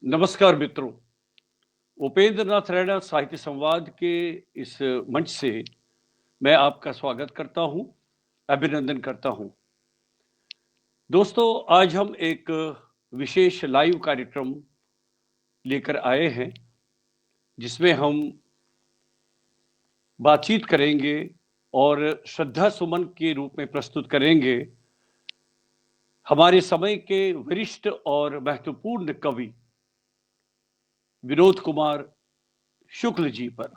नमस्कार मित्रों, उपेंद्र नाथ रैना साहित्य संवाद के इस मंच से मैं आपका स्वागत करता हूं, अभिनंदन करता हूं। दोस्तों, आज हम एक विशेष लाइव कार्यक्रम लेकर आए हैं, जिसमें हम बातचीत करेंगे और श्रद्धा सुमन के रूप में प्रस्तुत करेंगे हमारे समय के वरिष्ठ और महत्वपूर्ण कवि विनोद कुमार शुक्ल जी पर।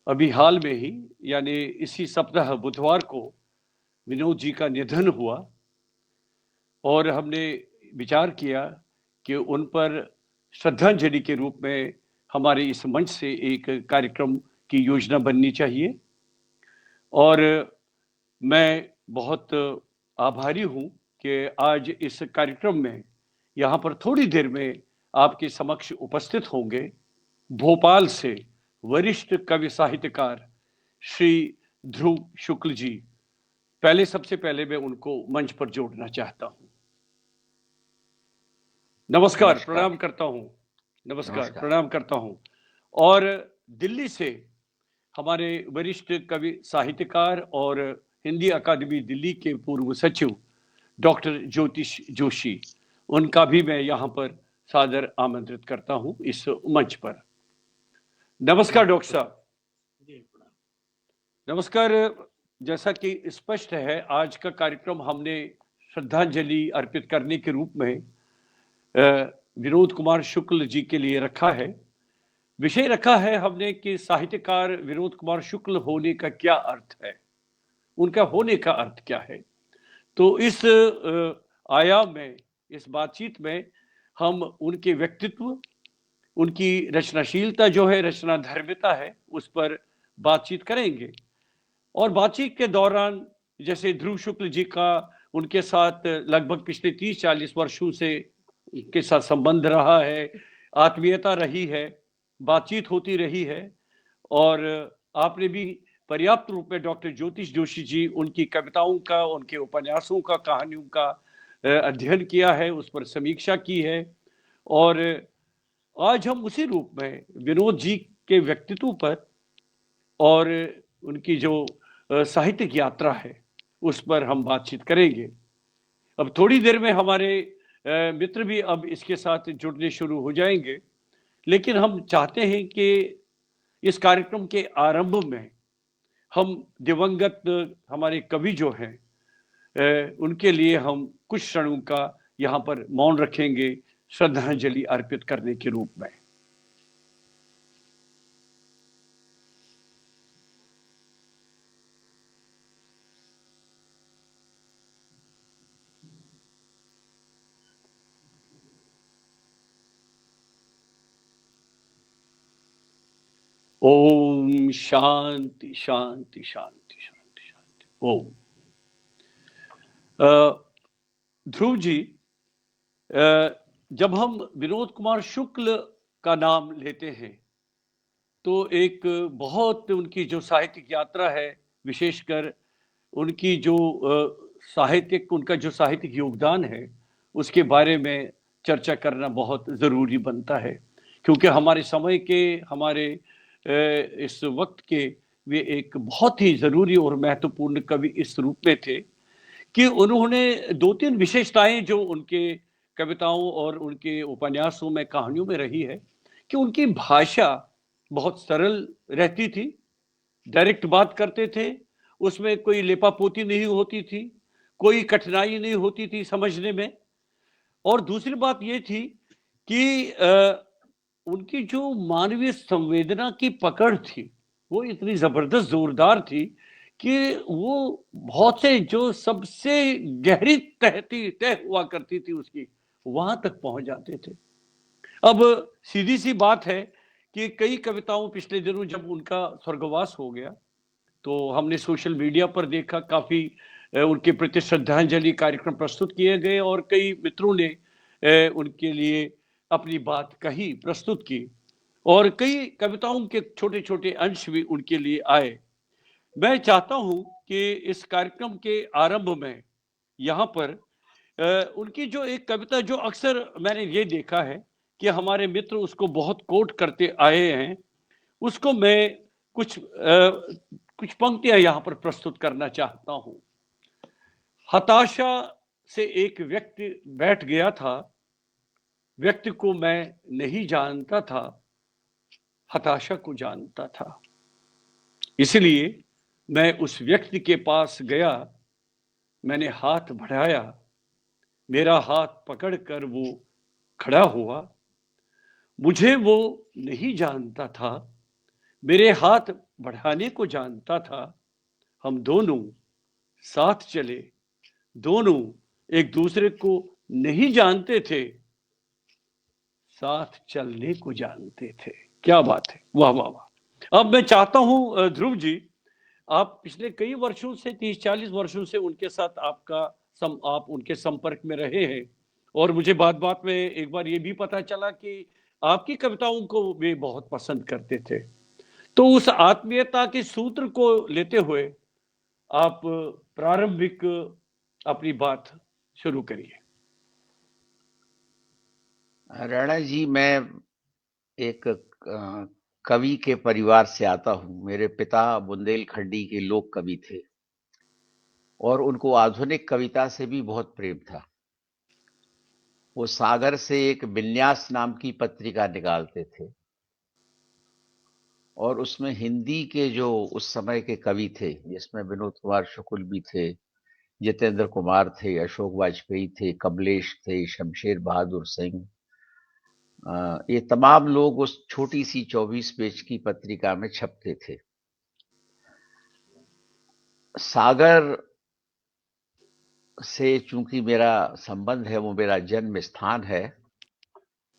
अभी हाल में ही यानी इसी सप्ताह बुधवार को विनोद जी का निधन हुआ और हमने विचार किया कि उन पर श्रद्धांजलि के रूप में हमारे इस मंच से एक कार्यक्रम की योजना बननी चाहिए। और मैं बहुत आभारी हूं कि आज इस कार्यक्रम में यहाँ पर थोड़ी देर में आपके समक्ष उपस्थित होंगे भोपाल से वरिष्ठ कवि साहित्यकार श्री ध्रुव शुक्ल जी। सबसे पहले मैं उनको मंच पर जोड़ना चाहता हूं। नमस्कार, प्रणाम करता हूं। नमस्कार, प्रणाम करता हूं। और दिल्ली से हमारे वरिष्ठ कवि साहित्यकार और हिंदी अकादमी दिल्ली के पूर्व सचिव डॉक्टर ज्योतिष जोशी, उनका भी मैं यहाँ पर सादर आमंत्रित करता हूं इस मंच पर। नमस्कार डॉक्टर साहब। नमस्कार। जैसा कि स्पष्ट है, आज का कार्यक्रम हमने श्रद्धांजलि अर्पित करने के रूप में विनोद कुमार शुक्ल जी के लिए रखा है। विषय रखा है हमने कि साहित्यकार विनोद कुमार शुक्ल होने का क्या अर्थ है, उनका होने का अर्थ क्या है। तो इस आयाम में, इस बातचीत में हम उनके व्यक्तित्व, उनकी रचनाशीलता जो है, रचना धर्मिता है, उस पर बातचीत करेंगे। और बातचीत के दौरान जैसे ध्रुव शुक्ल जी का उनके साथ लगभग पिछले 30-40 वर्षों से के साथ संबंध रहा है, आत्मीयता रही है, बातचीत होती रही है। और आपने भी पर्याप्त रूप में डॉक्टर ज्योतिष जोशी जी, उनकी कविताओं का, उनके उपन्यासों का, कहानियों का अध्ययन किया है, उस पर समीक्षा की है। और आज हम उसी रूप में विनोद जी के व्यक्तित्व पर और उनकी जो साहित्यिक यात्रा है उस पर हम बातचीत करेंगे। अब थोड़ी देर में हमारे मित्र भी अब इसके साथ जुड़ने शुरू हो जाएंगे, लेकिन हम चाहते हैं कि इस कार्यक्रम के आरंभ में हम दिवंगत हमारे कवि जो हैं उनके लिए हम कुछ क्षणों का यहाँ पर मौन रखेंगे श्रद्धांजलि अर्पित करने के रूप में। ओम शांति शांति शांति शांति शांति। ओम। ध्रुव जी, जब हम विनोद कुमार शुक्ल का नाम लेते हैं तो एक बहुत उनकी जो साहित्यिक यात्रा है, विशेषकर उनकी जो उनका जो साहित्यिक योगदान है, उसके बारे में चर्चा करना बहुत ज़रूरी बनता है। क्योंकि हमारे समय के, हमारे इस वक्त के वे एक बहुत ही ज़रूरी और महत्वपूर्ण कवि इस रूप में थे कि उन्होंने 2-3 विशेषताएं जो उनके कविताओं और उनके उपन्यासों में, कहानियों में रही है कि उनकी भाषा बहुत सरल रहती थी, डायरेक्ट बात करते थे, उसमें कोई लेपापोती नहीं होती थी, कोई कठिनाई नहीं होती थी समझने में। और दूसरी बात ये थी कि उनकी जो मानवीय संवेदना की पकड़ थी वो इतनी जबरदस्त, जोरदार थी कि वो बहुत से जो सबसे गहरी तय हुआ करती थी उसकी, वहां तक पहुंच जाते थे। अब सीधी सी बात है कि कई कविताओं, पिछले दिनों जब उनका स्वर्गवास हो गया तो हमने सोशल मीडिया पर देखा, काफी उनके प्रति श्रद्धांजलि कार्यक्रम प्रस्तुत किए गए और कई मित्रों ने उनके लिए अपनी बात कही, प्रस्तुत की, और कई कविताओं के छोटे छोटे अंश भी उनके लिए आए। मैं चाहता हूं कि इस कार्यक्रम के आरंभ में यहाँ पर उनकी जो एक कविता जो अक्सर मैंने ये देखा है कि हमारे मित्र उसको बहुत कोट करते आए हैं, उसको मैं कुछ पंक्तियां यहां पर प्रस्तुत करना चाहता हूं। हताशा से एक व्यक्ति बैठ गया था, व्यक्ति को मैं नहीं जानता था, हताशा को जानता था। इसलिए मैं उस व्यक्ति के पास गया, मैंने हाथ बढ़ाया, मेरा हाथ पकड़कर वो खड़ा हुआ। मुझे वो नहीं जानता था, मेरे हाथ बढ़ाने को जानता था। हम दोनों साथ चले, दोनों एक दूसरे को नहीं जानते थे, साथ चलने को जानते थे। क्या बात है, वाह वाह वाह। अब मैं चाहता हूं ध्रुव जी, आप पिछले कई वर्षों से 30-40 वर्षों से उनके साथ आप उनके संपर्क में रहे हैं, और मुझे बात बात में एक बार ये भी पता चला कि आपकी कविताओं को वे बहुत पसंद करते थे। तो उस आत्मीयता के सूत्र को लेते हुए आप प्रारंभिक अपनी बात शुरू करिए। राणा जी, मैं एक कवि के परिवार से आता हूँ। मेरे पिता बुंदेलखंडी के लोक कवि थे और उनको आधुनिक कविता से भी बहुत प्रेम था। वो सागर से एक विन्यास नाम की पत्रिका निकालते थे और उसमें हिंदी के जो उस समय के कवि थे, जिसमें विनोद कुमार शुक्ल भी थे, जितेंद्र कुमार थे, अशोक वाजपेयी थे, कमलेश थे, शमशेर बहादुर सिंह, ये तमाम लोग उस छोटी सी 24 पेज की पत्रिका में छपते थे। सागर से चूंकि मेरा संबंध है, वो मेरा जन्म स्थान है,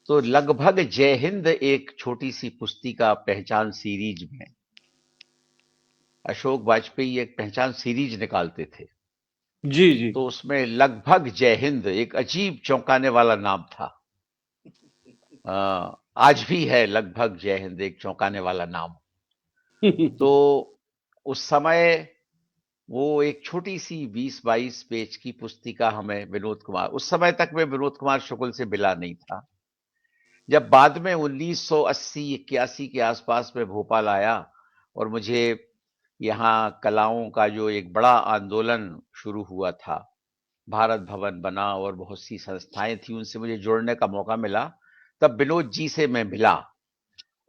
तो लगभग जय हिंद एक छोटी सी पुस्तिका पहचान सीरीज में अशोक वाजपेयी एक पहचान सीरीज निकालते थे। जी जी। तो उसमें लगभग जय हिंद एक अजीब चौंकाने वाला नाम था। आज भी है लगभग जय हिंद एक चौंकाने वाला नाम। तो उस समय वो एक छोटी सी 20-22 पेज की पुस्तिका हमें विनोद कुमार, उस समय तक मैं विनोद कुमार शुक्ल से मिला नहीं था। जब बाद में 1980-81 के आसपास में भोपाल आया और मुझे यहाँ कलाओं का जो एक बड़ा आंदोलन शुरू हुआ था, भारत भवन बना और बहुत सी संस्थाएं थी, उनसे मुझे जुड़ने का मौका मिला। तब विनोद जी से मैं मिला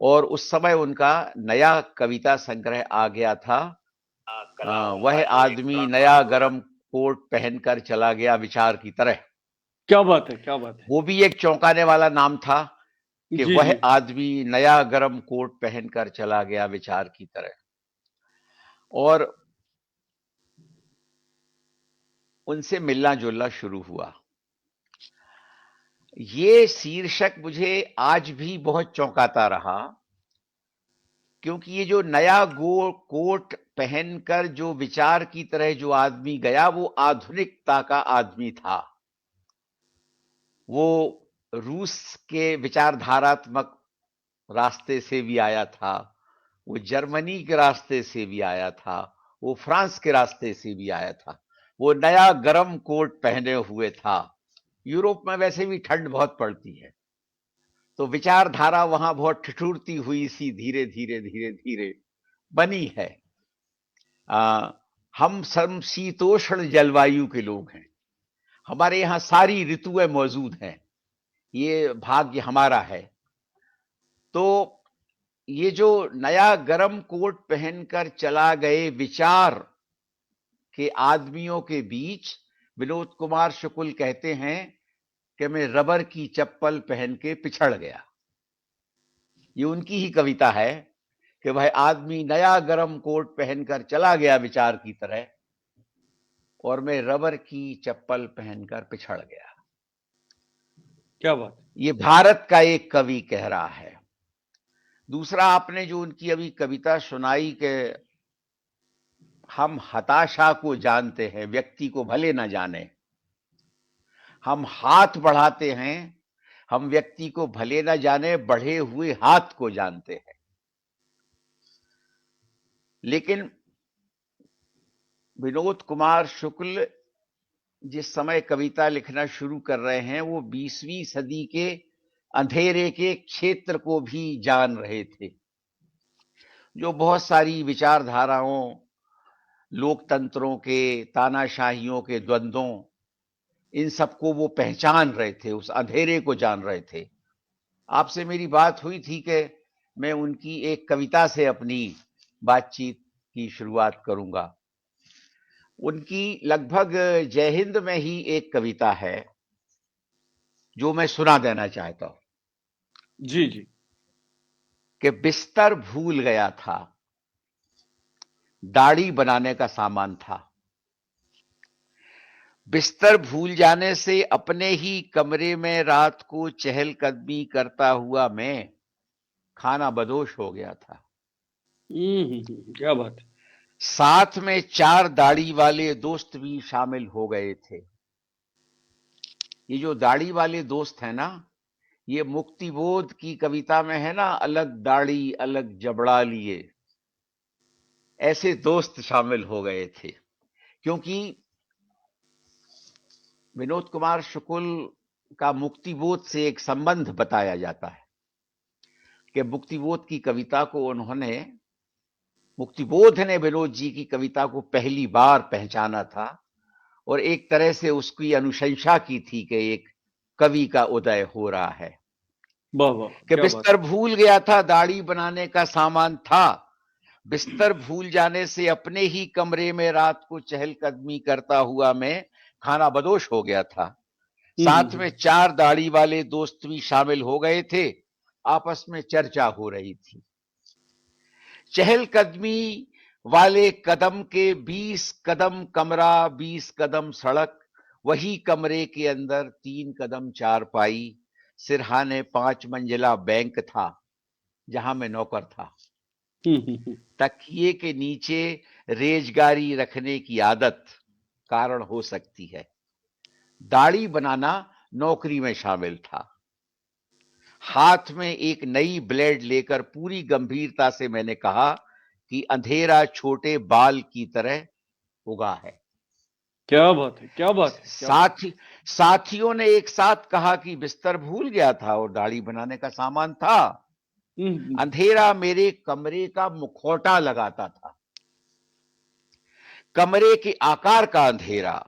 और उस समय उनका नया कविता संग्रह आ गया था, वह आदमी नया गरम कोट पहनकर चला गया विचार की तरह। क्या बात है, क्या बात है। वो भी एक चौंकाने वाला नाम था कि जी वह जी। आदमी नया गरम कोट पहनकर चला गया विचार की तरह। और उनसे मिलना जुलना शुरू हुआ। ये शीर्षक मुझे आज भी बहुत चौंकाता रहा, क्योंकि ये जो नया गो कोट पहनकर जो विचार की तरह जो आदमी गया, वो आधुनिकता का आदमी था। वो रूस के विचारधारात्मक रास्ते से भी आया था, वो जर्मनी के रास्ते से भी आया था, वो फ्रांस के रास्ते से भी आया था। वो नया गरम कोट पहने हुए था। यूरोप में वैसे भी ठंड बहुत पड़ती है, तो विचारधारा वहां बहुत ठिठुरती हुई सी धीरे धीरे धीरे धीरे बनी है। हम समशीतोष्ण जलवायु के लोग हैं, हमारे यहाँ सारी ऋतुएं मौजूद हैं, ये भाग्य हमारा है। तो ये जो नया गरम कोट पहनकर चला गए विचार के आदमियों के बीच विनोद कुमार शुक्ल कहते हैं कि मैं रबर की चप्पल पहन के पिछड़ गया। ये उनकी ही कविता है कि वह आदमी नया गरम कोट पहनकर चला गया विचार की तरह और मैं रबर की चप्पल पहनकर पिछड़ गया। क्या बात। ये भारत का एक कवि कह रहा है। दूसरा, आपने जो उनकी अभी कविता सुनाई कि हम हताशा को जानते हैं, व्यक्ति को भले ना जाने, हम हाथ बढ़ाते हैं, हम व्यक्ति को भले ना जाने, बढ़े हुए हाथ को जानते हैं। लेकिन विनोद कुमार शुक्ल जिस समय कविता लिखना शुरू कर रहे हैं वो 20वीं सदी के अंधेरे के क्षेत्र को भी जान रहे थे, जो बहुत सारी विचारधाराओं, लोकतंत्रों के, तानाशाहियों के द्वंद्वों, इन सबको वो पहचान रहे थे, उस अंधेरे को जान रहे थे। आपसे मेरी बात हुई थी कि मैं उनकी एक कविता से अपनी बातचीत की शुरुआत करूंगा। उनकी लगभग जय हिंद में ही एक कविता है जो मैं सुना देना चाहता हूं जी जी। कि बिस्तर भूल गया था, दाढ़ी बनाने का सामान था। बिस्तर भूल जाने से अपने ही कमरे में रात को चहलकदमी करता हुआ मैं खाना बदोश हो गया था। क्या बात है। साथ में 4 दाढ़ी वाले दोस्त भी शामिल हो गए थे। ये जो दाढ़ी वाले दोस्त हैं ना, ये मुक्तिबोध की कविता में है ना, अलग दाढ़ी अलग जबड़ा लिए, ऐसे दोस्त शामिल हो गए थे। क्योंकि विनोद कुमार शुक्ल का मुक्तिबोध से एक संबंध बताया जाता है कि मुक्तिबोध की कविता को उन्होंने, मुक्तिबोध ने विनोद जी की कविता को पहली बार पहचाना था और एक तरह से उसकी अनुशंसा की थी कि एक कवि का उदय हो रहा है। वाह वाह, कि क्या बात बिस्तर भूल गया था, दाढ़ी बनाने का सामान था। बिस्तर भूल जाने से अपने ही कमरे में रात को चहलकदमी करता हुआ मैं खाना बदोश हो गया था। है। साथ में 4 दाढ़ी वाले दोस्त भी शामिल हो गए थे। आपस में चर्चा हो रही थी। चहलकदमी वाले कदम के 20 कदम कमरा, 20 कदम सड़क, वही कमरे के अंदर 3 कदम चारपाई, सिरहाने 5 मंजिला बैंक था जहां मैं नौकर था। तकिए के नीचे रेजगारी रखने की आदत कारण हो सकती है। दाढ़ी बनाना नौकरी में शामिल था। हाथ में एक नई ब्लेड लेकर पूरी गंभीरता से मैंने कहा कि अंधेरा छोटे बाल की तरह उगा है। क्या बात है, क्या बात है, क्या बात साथियों ने एक साथ कहा कि बिस्तर भूल गया था और दाढ़ी बनाने का सामान था। है। अंधेरा मेरे कमरे का मुखौटा लगाता था। कमरे के आकार का अंधेरा,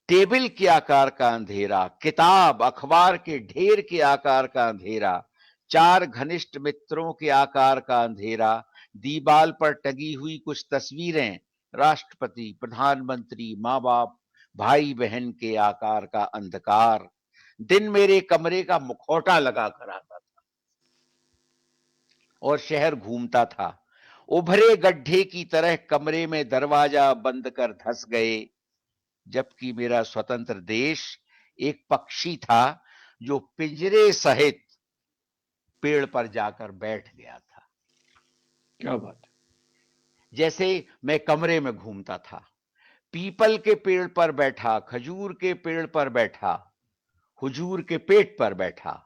टेबल के आकार का अंधेरा, किताब अखबार के ढेर के आकार का अंधेरा, 4 घनिष्ठ मित्रों के आकार का अंधेरा, दीवार पर टंगी हुई कुछ तस्वीरें, राष्ट्रपति, प्रधानमंत्री, माँ बाप, भाई बहन के आकार का अंधकार। दिन मेरे कमरे का मुखौटा लगा कर आता था और शहर घूमता था। उभरे गड्ढे की तरह कमरे में दरवाजा बंद कर धंस गए, जबकि मेरा स्वतंत्र देश एक पक्षी था जो पिंजरे सहित पेड़ पर जाकर बैठ गया था। क्या बात है। जैसे मैं कमरे में घूमता था, पीपल के पेड़ पर बैठा, खजूर के पेड़ पर बैठा, हुजूर के पेट पर बैठा।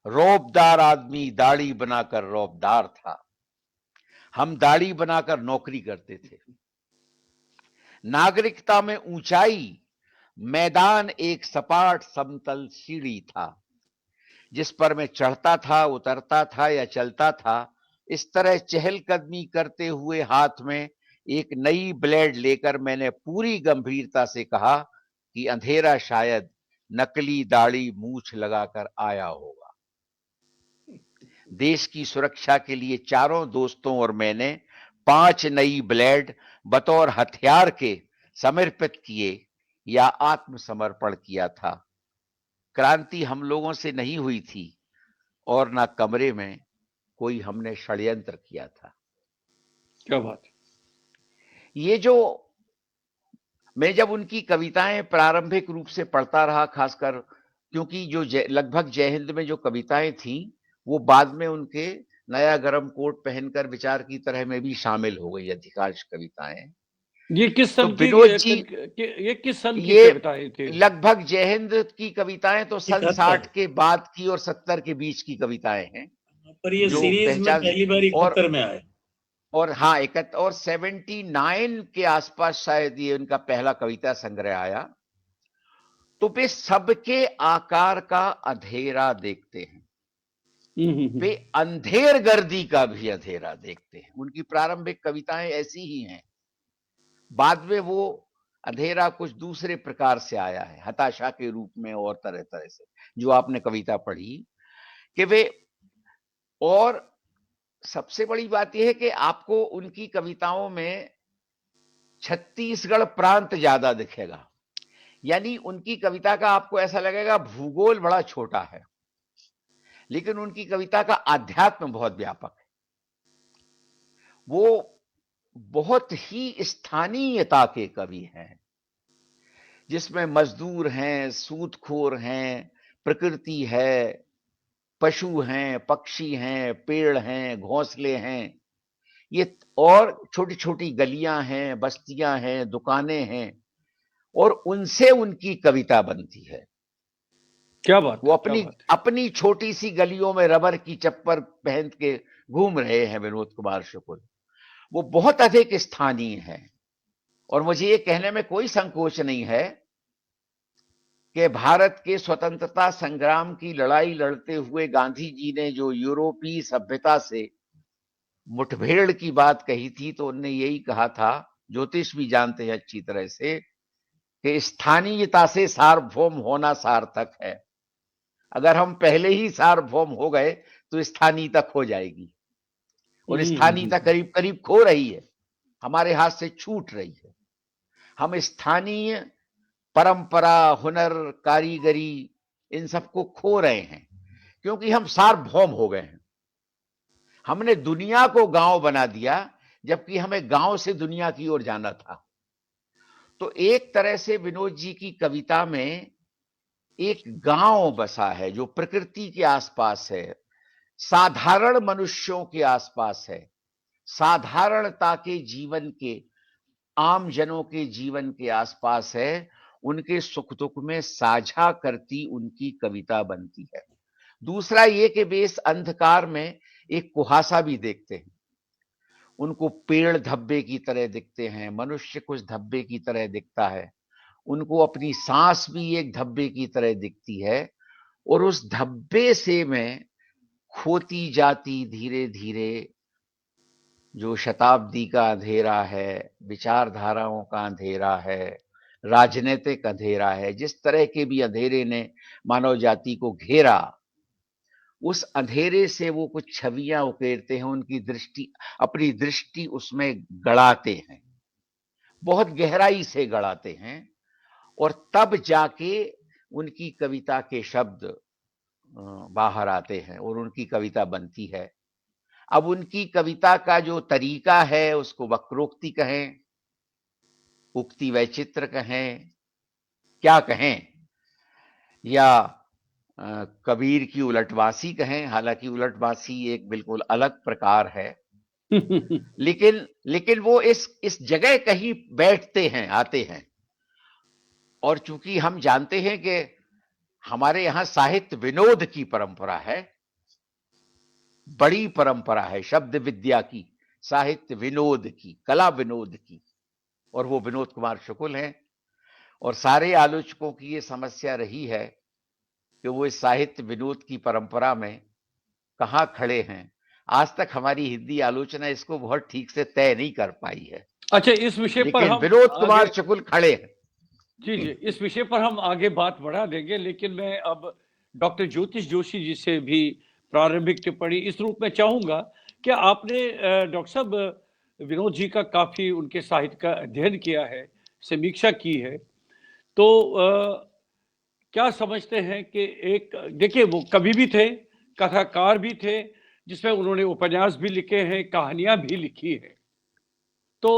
रौबदार आदमी दाढ़ी बनाकर रौबदार था। हम दाढ़ी बनाकर नौकरी करते थे। नागरिकता में ऊंचाई, मैदान एक सपाट समतल सीढ़ी था जिस पर मैं चढ़ता था, उतरता था या चलता था। इस तरह चहलकदमी करते हुए हाथ में एक नई ब्लेड लेकर मैंने पूरी गंभीरता से कहा कि अंधेरा शायद नकली दाढ़ी मूछ लगाकर आया होगा। देश की सुरक्षा के लिए चारों दोस्तों और मैंने 5 नई ब्लेड बतौर हथियार के समर्पित किए या आत्मसमर्पण किया था। क्रांति हम लोगों से नहीं हुई थी और ना कमरे में कोई हमने षड्यंत्र किया था। क्या बात है। ये जो मैं जब उनकी कविताएं प्रारंभिक रूप से पढ़ता रहा, खासकर क्योंकि जो लगभग जय हिंद में जो कविताएं थी वो बाद में उनके नया गरम कोट पहनकर विचार की तरह में भी शामिल हो गई अधिकांश कविताएं। ये किस तो सन की विनोद जी, ये किस सन की ये कविताएं थे? लगभग जय हिंद की कविताएं तो सन 71 60 के बाद की और 70 के बीच की कविताएं हैं, पर ये जो सीरीज में पहचान पहली बार और 71 में आए। और हाँ, 71 और 79 के आसपास शायद ये उनका पहला कविता संग्रह आया। तो वे सबके आकार का अंधेरा देखते हैं, वे अंधेर गर्दी का भी अंधेरा देखते हैं। उनकी प्रारंभिक कविताएं ऐसी ही हैं। बाद में वो अंधेरा कुछ दूसरे प्रकार से आया है, हताशा के रूप में और तरह तरह से, जो आपने कविता पढ़ी कि वे। और सबसे बड़ी बात यह है कि आपको उनकी कविताओं में छत्तीसगढ़ प्रांत ज्यादा दिखेगा, यानी उनकी कविता का आपको ऐसा लगेगा भूगोल बड़ा छोटा है, लेकिन उनकी कविता का आध्यात्म बहुत व्यापक है। वो बहुत ही स्थानीयता के कवि हैं, जिसमें मजदूर हैं, सूदखोर हैं, प्रकृति है, पशु हैं, पक्षी हैं, पेड़ हैं, घोंसले हैं, ये और छोटी छोटी गलियां हैं, बस्तियां हैं, दुकानें हैं, और उनसे उनकी कविता बनती है। क्या बात वो है, क्या अपनी बात है। अपनी छोटी सी गलियों में रबर की चप्पल पहन के घूम रहे हैं विनोद कुमार शुक्ल। वो बहुत अधिक स्थानीय है, और मुझे ये कहने में कोई संकोच नहीं है कि भारत के स्वतंत्रता संग्राम की लड़ाई लड़ते हुए गांधी जी ने जो यूरोपीय सभ्यता से मुठभेड़ की बात कही थी, तो उन्होंने यही कहा था, ज्योतिष भी जानते हैं अच्छी तरह से, कि स्थानीयता से सार्वभौम होना सार्थक है। अगर हम पहले ही सार्वभौम हो गए तो स्थानीयता खो जाएगी, और स्थानीयता करीब करीब खो रही है, हमारे हाथ से छूट रही है। हम स्थानीय परंपरा, हुनर, कारीगरी, इन सबको खो रहे हैं, क्योंकि हम सार्वभौम हो गए हैं। हमने दुनिया को गांव बना दिया, जबकि हमें गांव से दुनिया की ओर जाना था। तो एक तरह से विनोद जी की कविता में एक गांव बसा है, जो प्रकृति के आसपास है, साधारण मनुष्यों के आसपास है, साधारणता के जीवन के, आम जनों के जीवन के आसपास है। उनके सुख दुख में साझा करती उनकी कविता बनती है। दूसरा ये कि वे इस अंधकार में एक कुहासा भी देखते हैं। उनको पेड़ धब्बे की तरह दिखते हैं, मनुष्य कुछ धब्बे की तरह दिखता है, उनको अपनी सांस भी एक धब्बे की तरह दिखती है, और उस धब्बे से में खोती जाती धीरे धीरे जो शताब्दी का अंधेरा है, विचारधाराओं का अंधेरा है, राजनीतिक अंधेरा है, जिस तरह के भी अंधेरे ने मानव जाति को घेरा, उस अंधेरे से वो कुछ छवियां उकेरते हैं, उनकी दृष्टि, अपनी दृष्टि उसमें गड़ाते हैं, बहुत गहराई से गड़ाते हैं, और तब जाके उनकी कविता के शब्द बाहर आते हैं और उनकी कविता बनती है। अब उनकी कविता का जो तरीका है, उसको वक्रोक्ति कहें, उक्ति वैचित्र कहें, क्या कहें, या कबीर की उलटवासी कहें, हालांकि उलटवासी एक बिल्कुल अलग प्रकार है, लेकिन लेकिन वो इस जगह कहीं बैठते हैं, आते हैं। और चूंकि हम जानते हैं कि हमारे यहां साहित्य विनोद की परंपरा है, बड़ी परंपरा है शब्द विद्या की, साहित्य विनोद की, कला विनोद की, और वो विनोद कुमार शुक्ल हैं। और सारे आलोचकों की ये समस्या रही है कि वो इस साहित्य विनोद की परंपरा में कहां खड़े हैं। आज तक हमारी हिंदी आलोचना इसको बहुत ठीक से तय नहीं कर पाई है, अच्छा, इस विषय पर लेकिन हम विनोद आगे, कुमार शुक्ल खड़े हैं। जी जी, इस विषय पर हम आगे बात बढ़ा देंगे, लेकिन मैं अब डॉक्टर ज्योतिष जोशी जी से भी प्रारंभिक टिप्पणी इस रूप में चाहूंगा कि आपने डॉक्टर साहब विनोद जी का काफी उनके साहित्य का अध्ययन किया है, समीक्षा की है, तो क्या समझते हैं कि एक, देखिए वो कवि भी थे, कथाकार भी थे, जिसमें उन्होंने उपन्यास भी लिखे हैं, कहानियां भी लिखी है, तो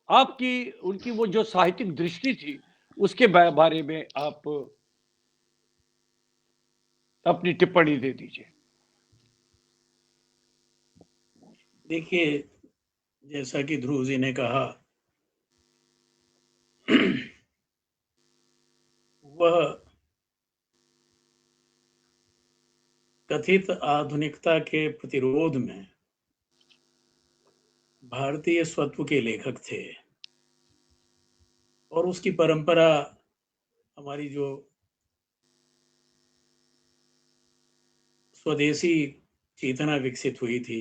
आपकी उनकी वो जो साहित्यिक दृष्टि थी, उसके बारे में आप अपनी टिप्पणी दे दीजिए। देखिए, जैसा कि ध्रुव जी ने कहा, वह कथित आधुनिकता के प्रतिरोध में भारतीय स्वत्व के लेखक थे, और उसकी परंपरा हमारी जो स्वदेशी चेतना विकसित हुई थी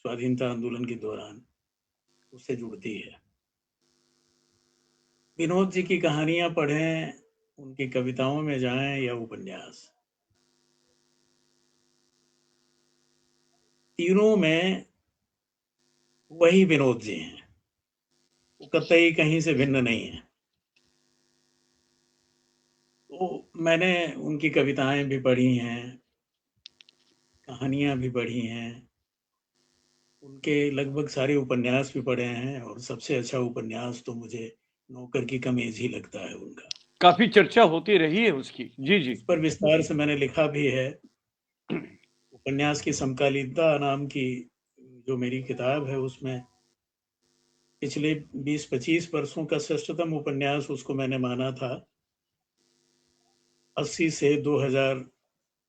स्वाधीनता आंदोलन के दौरान, उससे जुड़ती है। विनोद जी की कहानियां पढ़ें, उनकी कविताओं में जाएं या उपन्यास, तीनों में वही विनोद जी हैं, वो कतई कहीं से भिन्न नहीं है। तो मैंने उनकी कविताएं भी पढ़ी हैं, कहानियां भी पढ़ी हैं, उनके लगभग सारे उपन्यास भी पढ़े हैं, और सबसे अच्छा उपन्यास तो मुझे नौकर की कमीज ही लगता है उनका। काफी चर्चा होती रही है उसकी। जी जी। उस पर विस्तार से मैंने लिखा भी है। उपन्यास की समकालीनता नाम की जो मेरी किताब है, उसमें पिछले 20-25 वर्षों का श्रेष्ठतम उपन्यास उसको मैंने माना था। 80 से 2000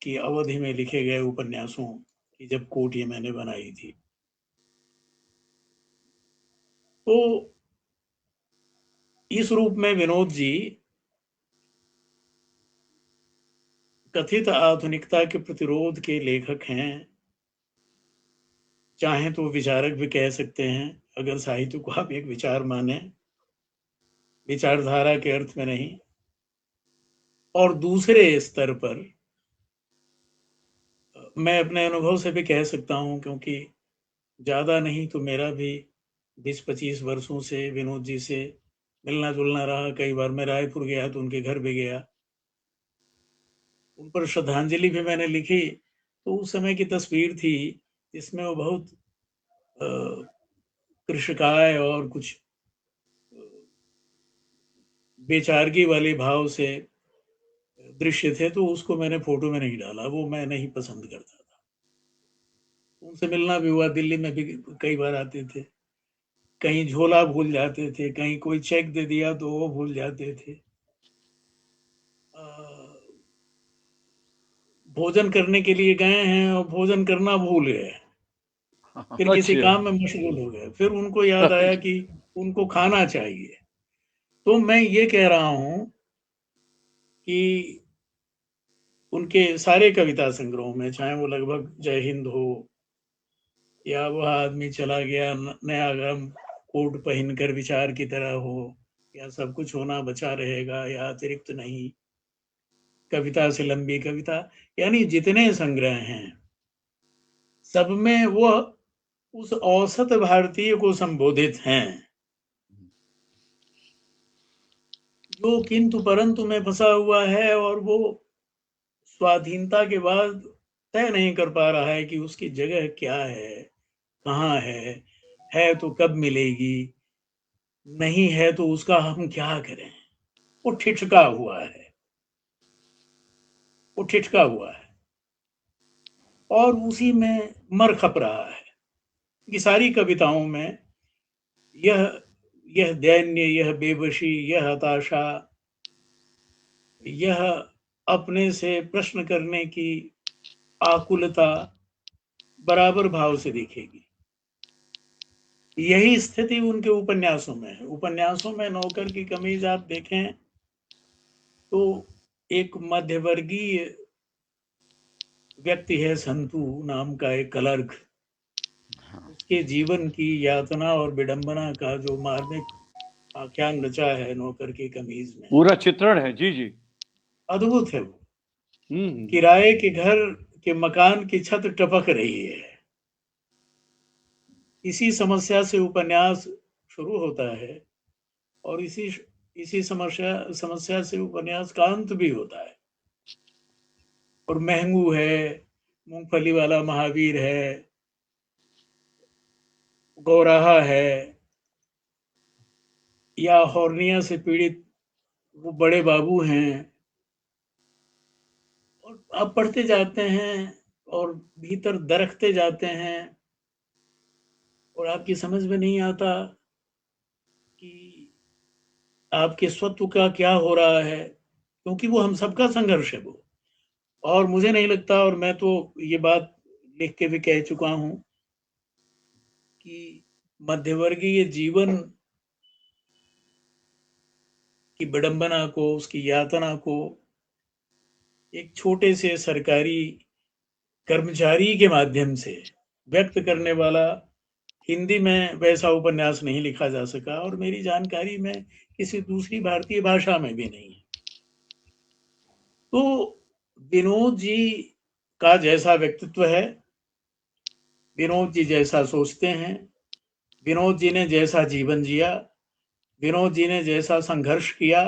की अवधि में लिखे गए उपन्यासों की जब कोट ये मैंने बनाई थी, तो इस रूप में विनोद जी कथित आधुनिकता के प्रतिरोध के लेखक हैं। चाहें तो विचारक भी कह सकते हैं, अगर साहित्य को आप एक विचार माने, विचारधारा के अर्थ में नहीं। और दूसरे स्तर पर मैं अपने अनुभव से भी कह सकता हूं, क्योंकि ज्यादा नहीं तो मेरा भी 20-25 वर्षों से विनोद जी से मिलना जुलना रहा। कई बार मैं रायपुर गया तो उनके घर भी गया, उन पर श्रद्धांजलि भी मैंने लिखी। तो उस समय की तस्वीर थी जिसमें वो बहुत कृषकाय और कुछ बेचारगी वाले भाव से दृश्य थे, तो उसको मैंने फोटो में नहीं डाला, वो मैं नहीं पसंद करता था। उनसे मिलना भी हुआ, दिल्ली में भी कई बार आते थे, कहीं झोला भूल जाते थे, कहीं कोई चेक दे दिया तो वो भूल जाते थे। भोजन करने के लिए गए हैं और भोजन करना भूल गए, फिर किसी अच्छा। काम में मशगूल हो गए, फिर उनको याद आया कि उनको खाना चाहिए। तो मैं ये कह रहा हूं कि उनके सारे कविता संग्रहों में, चाहे वो लगभग जय हिंद हो, या वह आदमी चला गया नया गम कोट पहनकर विचार की तरह हो, या सब कुछ होना बचा रहेगा, या अतिरिक्त नहीं, कविता से लंबी कविता, यानी जितने संग्रह हैं सब में वह उस औसत भारतीय को संबोधित हैं जो किंतु परंतु में फंसा हुआ है, और वो स्वाधीनता के बाद तय नहीं कर पा रहा है कि उसकी जगह क्या है, कहाँ है तो कब मिलेगी, नहीं है तो उसका हम क्या करें। वो ठिठका हुआ है, वो ठिठका हुआ है और उसी में मर खप रहा है। ये सारी कविताओं में यह यह दैन्य, यह बेबसी, यह हताशा, यह अपने से प्रश्न करने की आकुलता बराबर भाव से दिखेगी। यही स्थिति उनके उपन्यासों में है। उपन्यासों में नौकर की कमीज आप देखें तो एक मध्यवर्गीय व्यक्ति है, संतू नाम का एक क्लर्क, उसके जीवन की यातना और विडंबना का जो मार्मिक आख्यान रचा है नौकर की कमीज में, पूरा चित्रण है। जी जी। अद्भुत है वो। हम्म। किराए के घर के मकान की छत टपक रही है, इसी समस्या से उपन्यास शुरू होता है, और इसी इसी समस्या समस्या से उपन्यास का अंत भी होता है। और महंगू है, मूंगफली वाला महावीर है, गौराहा है, या हॉर्निया से पीड़ित वो बड़े बाबू हैं। और आप पढ़ते जाते हैं और भीतर दरकते जाते हैं, और आपकी समझ में नहीं आता कि आपके स्वत्व का क्या हो रहा है, क्योंकि वो हम सबका संघर्ष है वो। और मुझे नहीं लगता, और मैं तो ये बात लिख के भी कह चुका हूं, कि मध्यवर्गीय जीवन की विडंबना को, उसकी यातना को एक छोटे से सरकारी कर्मचारी के माध्यम से व्यक्त करने वाला हिंदी में वैसा उपन्यास नहीं लिखा जा सका, और मेरी जानकारी में किसी दूसरी भारतीय भाषा में भी नहीं है। तो विनोद जी का जैसा व्यक्तित्व है, विनोद जी जैसा सोचते हैं, विनोद जी ने जैसा जीवन जिया, विनोद जी ने जैसा संघर्ष किया,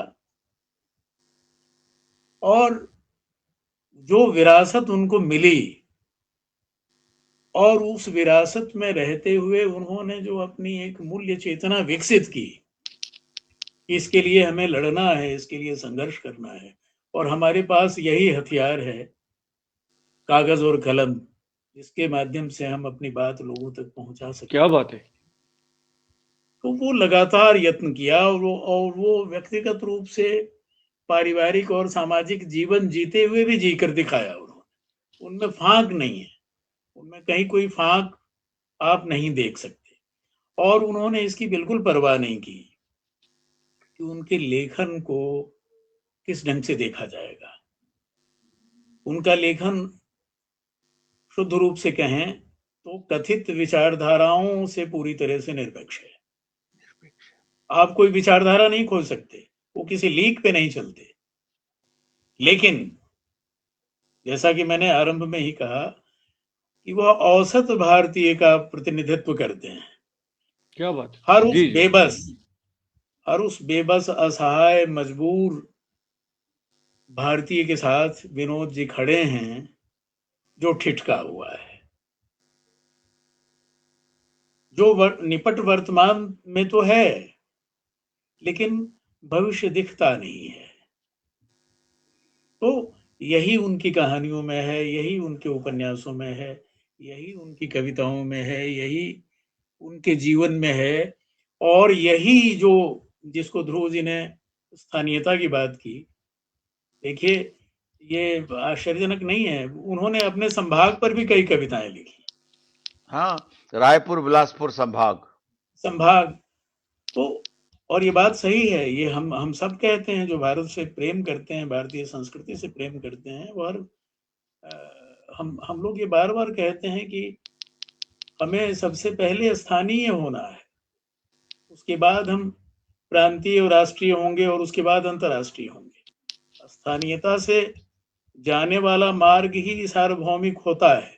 और जो विरासत उनको मिली, और उस विरासत में रहते हुए उन्होंने जो अपनी एक मूल्य चेतना विकसित की, इसके लिए हमें लड़ना है, इसके लिए संघर्ष करना है, और हमारे पास यही हथियार है, कागज और कलम, जिसके माध्यम से हम अपनी बात लोगों तक पहुंचा सकते। क्या बात है। तो वो लगातार यत्न किया, और वो व्यक्तिगत रूप से पारिवारिक और सामाजिक जीवन जीते हुए भी जीकर दिखाया उन्होंने। उनमें फांक नहीं है, उनमें कहीं कोई फांक आप नहीं देख सकते, और उन्होंने इसकी बिल्कुल परवाह नहीं की कि उनके लेखन को किस ढंग से देखा जाएगा। उनका लेखन शुद्ध रूप से कहें तो कथित विचारधाराओं से पूरी तरह से निरपेक्ष है। आप कोई विचारधारा नहीं खोज सकते, वो किसी लीक पे नहीं चलते। लेकिन जैसा कि मैंने आरंभ में ही कहा कि वह औसत भारतीय का प्रतिनिधित्व करते हैं। क्या बात है। हर उस जी जी। बेबस, हर उस बेबस, असहाय, मजबूर भारतीय के साथ विनोद जी खड़े हैं, जो ठिठका हुआ है, जो निपट वर्तमान में तो है, लेकिन भविष्य दिखता नहीं है। तो यही उनकी कहानियों में है, यही उनके उपन्यासों में है, यही उनकी कविताओं में है, यही उनके जीवन में है, और यही जो, जिसको ध्रुव जी ने स्थानीयता की बात की, देखिए ये आश्चर्यजनक नहीं है, उन्होंने अपने संभाग पर भी कई कविताएं लिखी। हाँ, रायपुर बिलासपुर संभाग तो, और ये बात सही है, ये हम सब कहते हैं जो भारत से प्रेम करते हैं, भारतीय संस्कृति से प्रेम करते हैं, और हम लोग ये बार बार कहते हैं कि हमें सबसे पहले स्थानीय होना है, उसके बाद हम प्रांतीय और राष्ट्रीय होंगे, और उसके बाद अंतर्राष्ट्रीय होंगे। स्थानीयता से जाने वाला मार्ग ही सार्वभौमिक होता है,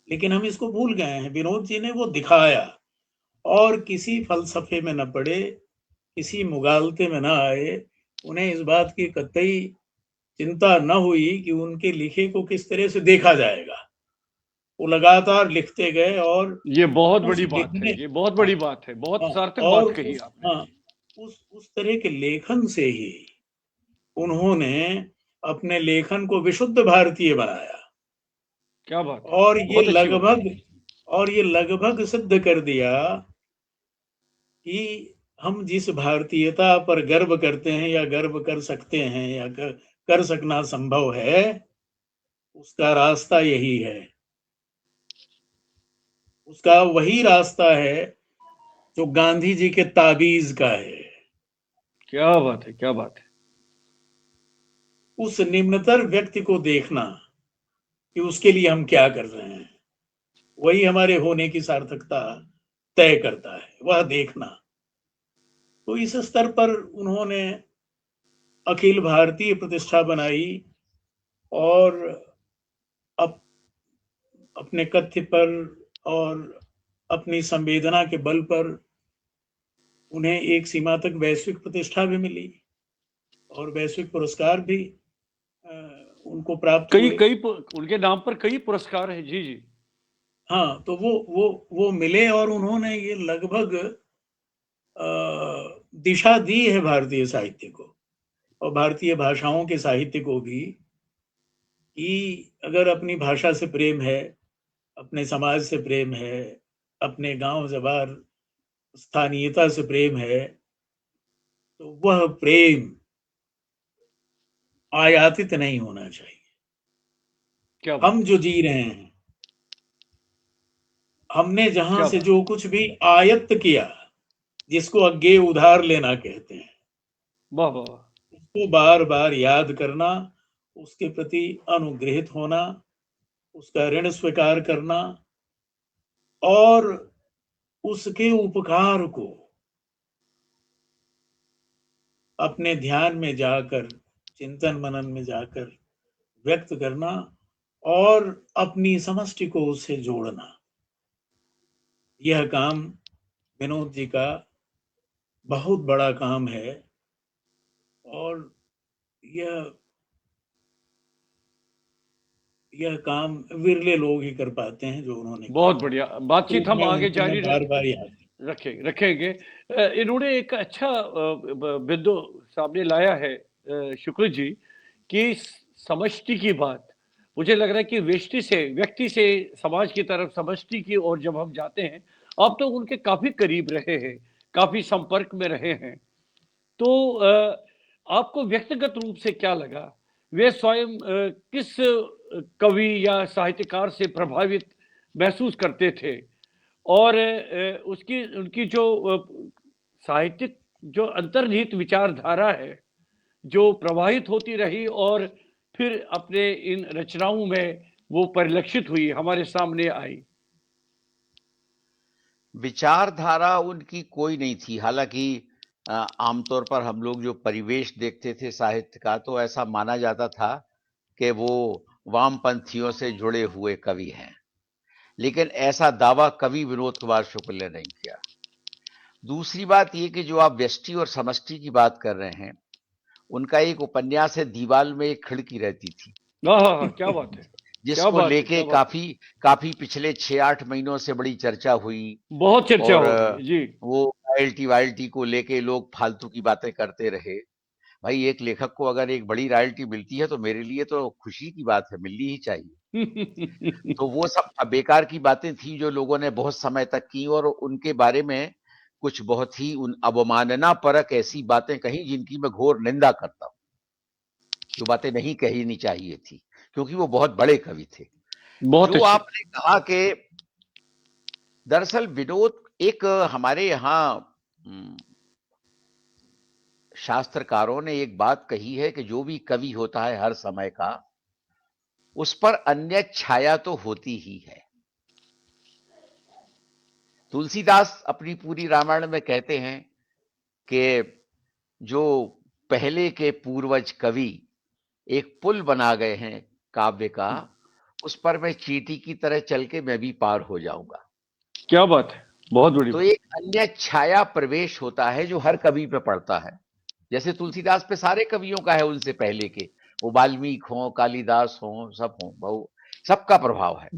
लेकिन हम इसको भूल गए हैं। विनोद जी ने वो दिखाया, और किसी फलसफे में न पड़े, किसी मुगालते में न आए, उन्हें इस बात की कतई चिंता न हुई कि उनके लिखे को किस तरह से देखा जाएगा। वो लगातार लिखते गए, और ये बहुत उस बड़ी बात है, लिखने, ये बहुत बड़ी बात है, बहुत सार्थक और बात कही आपने। उस तरह के लेखन से ही उन्होंने अपने लेखन को विशुद्ध भारतीय बनाया, क्या बात है। और ये बहुत अच्छी बात। लगभग सिद्ध कर दिया कि हम जिस भारतीयता पर गर्व करते हैं, या गर्व कर सकते हैं, या कर सकना संभव है, उसका रास्ता यही है, उसका वही रास्ता है जो गांधी जी के ताबीज का है। क्या बात है, क्या बात है। उस निम्नतर व्यक्ति को देखना कि उसके लिए हम क्या कर रहे हैं, वही हमारे होने की सार्थकता तय करता है, वह देखना। तो इस स्तर पर उन्होंने अखिल भारतीय प्रतिष्ठा बनाई, और अपने कथ्य पर और अपनी संवेदना के बल पर उन्हें एक सीमा तक वैश्विक प्रतिष्ठा भी मिली, और वैश्विक पुरस्कार भी उनको प्राप्त हुए। उनके नाम पर कई पुरस्कार हैं। जी जी। हाँ, तो वो मिले, और उन्होंने ये लगभग दिशा दी है भारतीय साहित्य को, और भारतीय भाषाओं के साहित्य को भी, कि अगर अपनी भाषा से प्रेम है, अपने समाज से प्रेम है, अपने गांव जवार स्थानीयता से प्रेम है, तो वह प्रेम आयातित नहीं होना चाहिए। क्या हम जो जी रहे हैं, हमने जहां से जो कुछ भी आयत्त किया, जिसको अज्ञे उधार लेना कहते हैं, वाह वाह, उसको बार बार याद करना, उसके प्रति अनुग्रहित होना, उसका ऋण स्वीकार करना और उसके उपकार को अपने ध्यान में जाकर, चिंतन मनन में जाकर व्यक्त करना और अपनी समष्टि को उससे जोड़ना, यह काम विनोद जी का बहुत बड़ा काम है। और यह यह काम विरले लोग ही कर पाते हैं जो उन्होंने बहुत किया। बढ़िया बातचीत तो हम मैं आगे उनको जारी बार बार याद रखेंगे। इन्होंने एक अच्छा बिंदु सामने लाया है शुक्ल जी कि समष्टि की बात। मुझे लग रहा है कि व्यक्ति से समाज की तरफ समष्टि की ओर जब हम जाते हैं, आप तो उनके काफी करीब रहे हैं, काफी संपर्क में रहे हैं, तो आपको व्यक्तिगत रूप से क्या लगा? वे स्वयं किस कवि या साहित्यकार से प्रभावित महसूस करते थे? और उसकी उनकी जो साहित्यिक जो अंतर्निहित विचारधारा है, जो प्रवाहित होती रही और फिर अपने इन रचनाओं में वो परिलक्षित हुई, हमारे सामने आई। विचारधारा उनकी कोई नहीं थी। हालांकि आमतौर पर हम लोग जो परिवेश देखते थे साहित्य का, तो ऐसा माना जाता था कि वो वामपंथियों से जुड़े हुए कवि हैं, लेकिन ऐसा दावा कवि विनोद कुमार शुक्ल ने नहीं किया। दूसरी बात ये कि जो आप व्यष्टि और समष्टि की बात कर रहे हैं, उनका एक उपन्यास है दीवाल में एक खिड़की रहती थी, हाँ, क्या बात है, क्या जिसको बात है, लेके क्या बात है। काफी काफी पिछले 6-8 महीनों से बड़ी चर्चा हुई। बहुत चर्चा और हो रही है जी। वो रॉयल्टी वायल्टी को लेके लोग फालतू की बातें करते रहे। भाई, एक लेखक को अगर एक बड़ी रॉयल्टी मिलती है तो मेरे लिए तो खुशी की बात है, मिलनी ही चाहिए। तो वो सब बेकार की बातें थी जो लोगों ने बहुत समय तक की, और उनके बारे में कुछ बहुत ही अवमानना परक ऐसी बातें कही जिनकी मैं घोर निंदा करता हूं, जो बातें नहीं कहनी चाहिए थी, क्योंकि वो बहुत बड़े कवि थे। बहुत जो अच्छे। आपने कहा कि दरअसल विनोद, एक हमारे यहाँ शास्त्रकारों ने एक बात कही है कि जो भी कवि होता है हर समय का, उस पर अन्य छाया तो होती ही है। तुलसीदास अपनी पूरी रामायण में कहते हैं कि जो पहले के पूर्वज कवि एक पुल बना गए हैं काव्य का, उस पर मैं चींटी की तरह चल के मैं भी पार हो जाऊंगा। क्या बात है, बहुत बड़ी तो बात। एक अन्य छाया प्रवेश होता है जो हर कवि पे पड़ता है। जैसे तुलसीदास पे सारे कवियों का है, उनसे पहले के, वो वाल्मीकि हों, कालिदास हों, सब हों, बहु सबका प्रभाव है।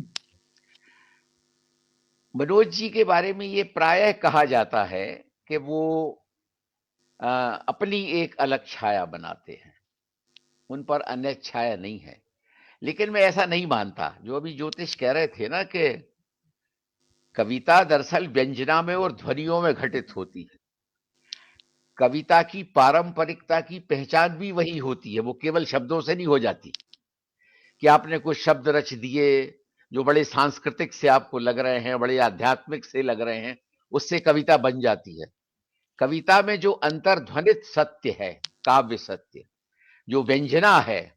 मनोज जी के बारे में ये प्रायः कहा जाता है कि वो अपनी एक अलग छाया बनाते हैं, उन पर अन्य छाया नहीं है। लेकिन मैं ऐसा नहीं मानता। जो अभी ज्योतिष कह रहे थे ना कि कविता दरअसल व्यंजना में और ध्वनियों में घटित होती है। कविता की पारंपरिकता की पहचान भी वही होती है, वो केवल शब्दों से नहीं हो जाती कि आपने कुछ शब्द रच दिए जो बड़े सांस्कृतिक से आपको लग रहे हैं, बड़े आध्यात्मिक से लग रहे हैं, उससे कविता बन जाती है। कविता में जो अंतर्ध्वनित सत्य है, काव्य सत्य, जो व्यंजना है,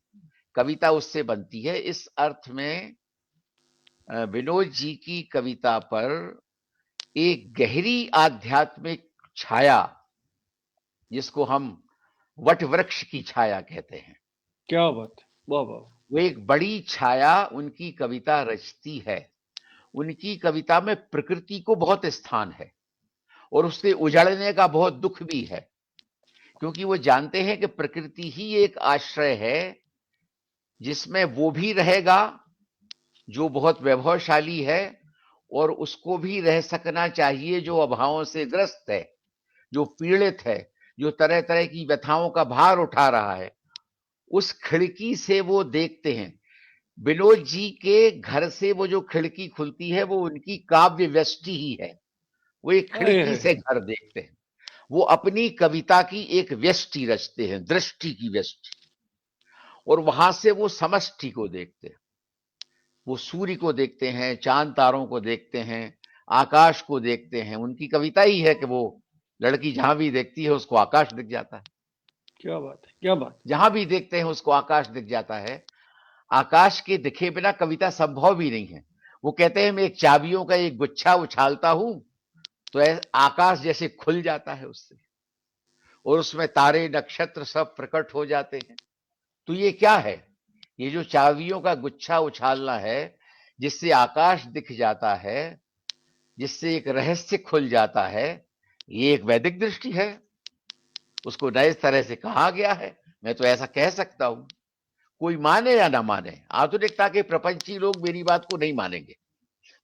कविता उससे बनती है। इस अर्थ में विनोद जी की कविता पर एक गहरी आध्यात्मिक छाया, जिसको हम वट वृक्ष की छाया कहते हैं, क्या बात है, वाह वाह। वो एक बड़ी छाया उनकी कविता रचती है। उनकी कविता में प्रकृति को बहुत स्थान है और उसके उजड़ने का बहुत दुख भी है, क्योंकि वो जानते हैं कि प्रकृति ही एक आश्रय है जिसमें वो भी रहेगा जो बहुत वैभवशाली है, और उसको भी रह सकना चाहिए जो अभावों से ग्रस्त है, जो पीड़ित है, जो तरह तरह की व्यथाओं का भार उठा रहा है। उस खिड़की से वो देखते हैं। विनोद जी के घर से वो जो खिड़की खुलती है, वो उनकी काव्य व्यष्टि ही है। वो एक आए खिड़की है। से घर देखते हैं। वो अपनी कविता की एक व्यष्टि रचते हैं, दृष्टि की व्यष्टि, और वहां से वो समष्टि को देखते हैं। वो सूर्य को देखते हैं, चांद तारों को देखते हैं, आकाश को देखते हैं। उनकी कविता ही है कि वो लड़की जहां भी देखती है उसको आकाश दिख जाता है, क्या बात है, क्या बात। जहां भी देखते हैं उसको आकाश दिख जाता है। आकाश के दिखे बिना कविता संभव भी नहीं है। वो कहते हैं मैं एक चाबियों का एक गुच्छा उछालता हूं तो आकाश जैसे खुल जाता है उससे, और उसमें तारे नक्षत्र सब प्रकट हो जाते हैं। तो ये क्या है? ये जो चाबियों का गुच्छा उछालना है, जिससे आकाश दिख जाता है, जिससे एक रहस्य खुल जाता है, ये एक वैदिक दृष्टि है। उसको नए तरह से कहा गया है, मैं तो ऐसा कह सकता हूं। कोई माने या ना माने, आधुनिकता के प्रपंची लोग मेरी बात को नहीं मानेंगे,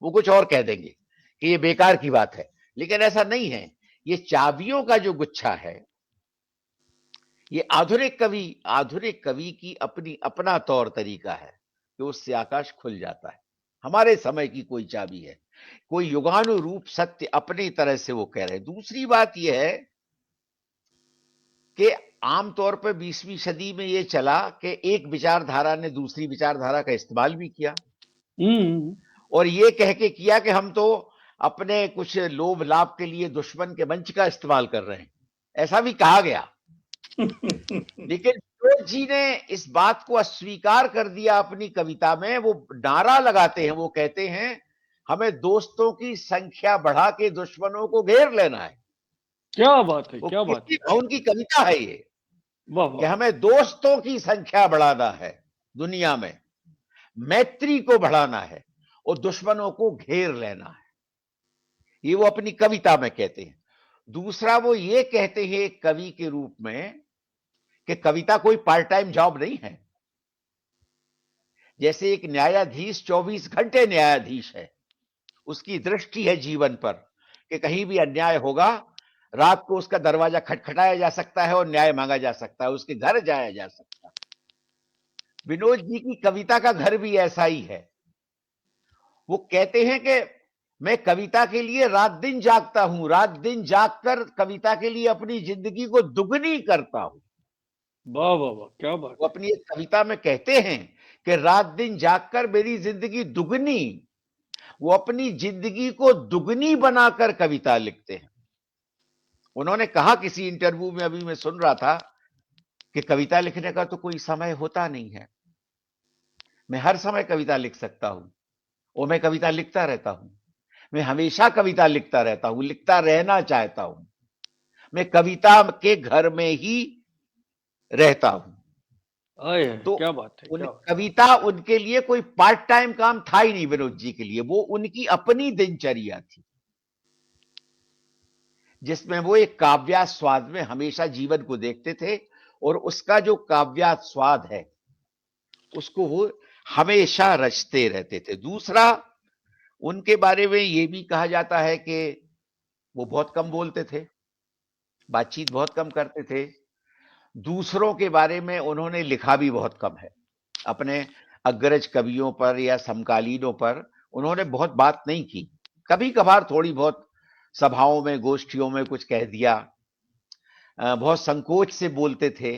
वो कुछ और कह देंगे कि ये बेकार की बात है, लेकिन ऐसा नहीं है। ये चाबियों का जो गुच्छा है, ये आधुनिक कवि की अपना तौर तरीका है कि उससे आकाश खुल जाता है। हमारे समय की कोई चाबी है, कोई युगानुरूप सत्य अपनी तरह से वो कह रहे हैं। दूसरी बात यह है कि आमतौर पर 20वीं सदी में ये चला कि एक विचारधारा ने दूसरी विचारधारा का इस्तेमाल भी किया, और ये कह के किया कि हम तो अपने कुछ लोभ लाभ के लिए दुश्मन के मंच का इस्तेमाल कर रहे हैं, ऐसा भी कहा गया। लेकिन विनोद जी ने इस बात को अस्वीकार कर दिया अपनी कविता में। वो नारा लगाते हैं, वो कहते हैं हमें दोस्तों की संख्या बढ़ा के दुश्मनों को घेर लेना है। क्या बात है, वो क्या बात है। उनकी कविता है ये, वाह कि वाह। हमें दोस्तों की संख्या बढ़ाना है दुनिया में, मैत्री को बढ़ाना है और दुश्मनों को घेर लेना है। ये वो अपनी कविता में कहते हैं। दूसरा, वो ये कहते हैं एक कवि के रूप में कि कविता कोई पार्ट टाइम जॉब नहीं है। जैसे एक न्यायाधीश 24 घंटे न्यायाधीश है, उसकी दृष्टि है जीवन पर कि कहीं भी अन्याय होगा, रात को उसका दरवाजा खटखटाया जा सकता है और न्याय मांगा जा सकता है, उसके घर जाया जा सकता है। विनोद जी की कविता का घर भी ऐसा ही है। वो कहते हैं कि मैं कविता के लिए रात दिन जागता हूं, रात दिन जागकर कविता के लिए अपनी जिंदगी को दुगनी करता हूं। वाह वाह वाह, क्या बात वो है। अपनी एक कविता में कहते हैं कि रात दिन जागकर मेरी जिंदगी दुगनी। वो अपनी जिंदगी को दुगनी बनाकर कविता लिखते हैं। उन्होंने कहा किसी इंटरव्यू में, अभी मैं सुन रहा था, कि कविता लिखने का तो कोई समय होता नहीं है, मैं हर समय कविता लिख सकता हूं, और मैं कविता लिखता रहता हूं। मैं हमेशा कविता लिखता रहता हूं, लिखता रहना चाहता हूं। मैं कविता के घर में ही रहता हूं। आए तो क्या बात है, उन क्या बात कविता उनके लिए कोई पार्ट टाइम काम था ही नहीं विनोद जी के लिए, वो उनकी अपनी दिनचर्या थी, जिसमें वो एक काव्यास्वाद में हमेशा जीवन को देखते थे, और उसका जो काव्यास्वाद है उसको वो हमेशा रचते रहते थे। दूसरा, उनके बारे में ये भी कहा जाता है कि वो बहुत कम बोलते थे, बातचीत बहुत कम करते थे। दूसरों के बारे में उन्होंने लिखा भी बहुत कम है। अपने अग्रज कवियों पर या समकालीनों पर उन्होंने बहुत बात नहीं की। कभी कभार थोड़ी बहुत सभाओं में, गोष्ठियों में कुछ कह दिया, बहुत संकोच से बोलते थे,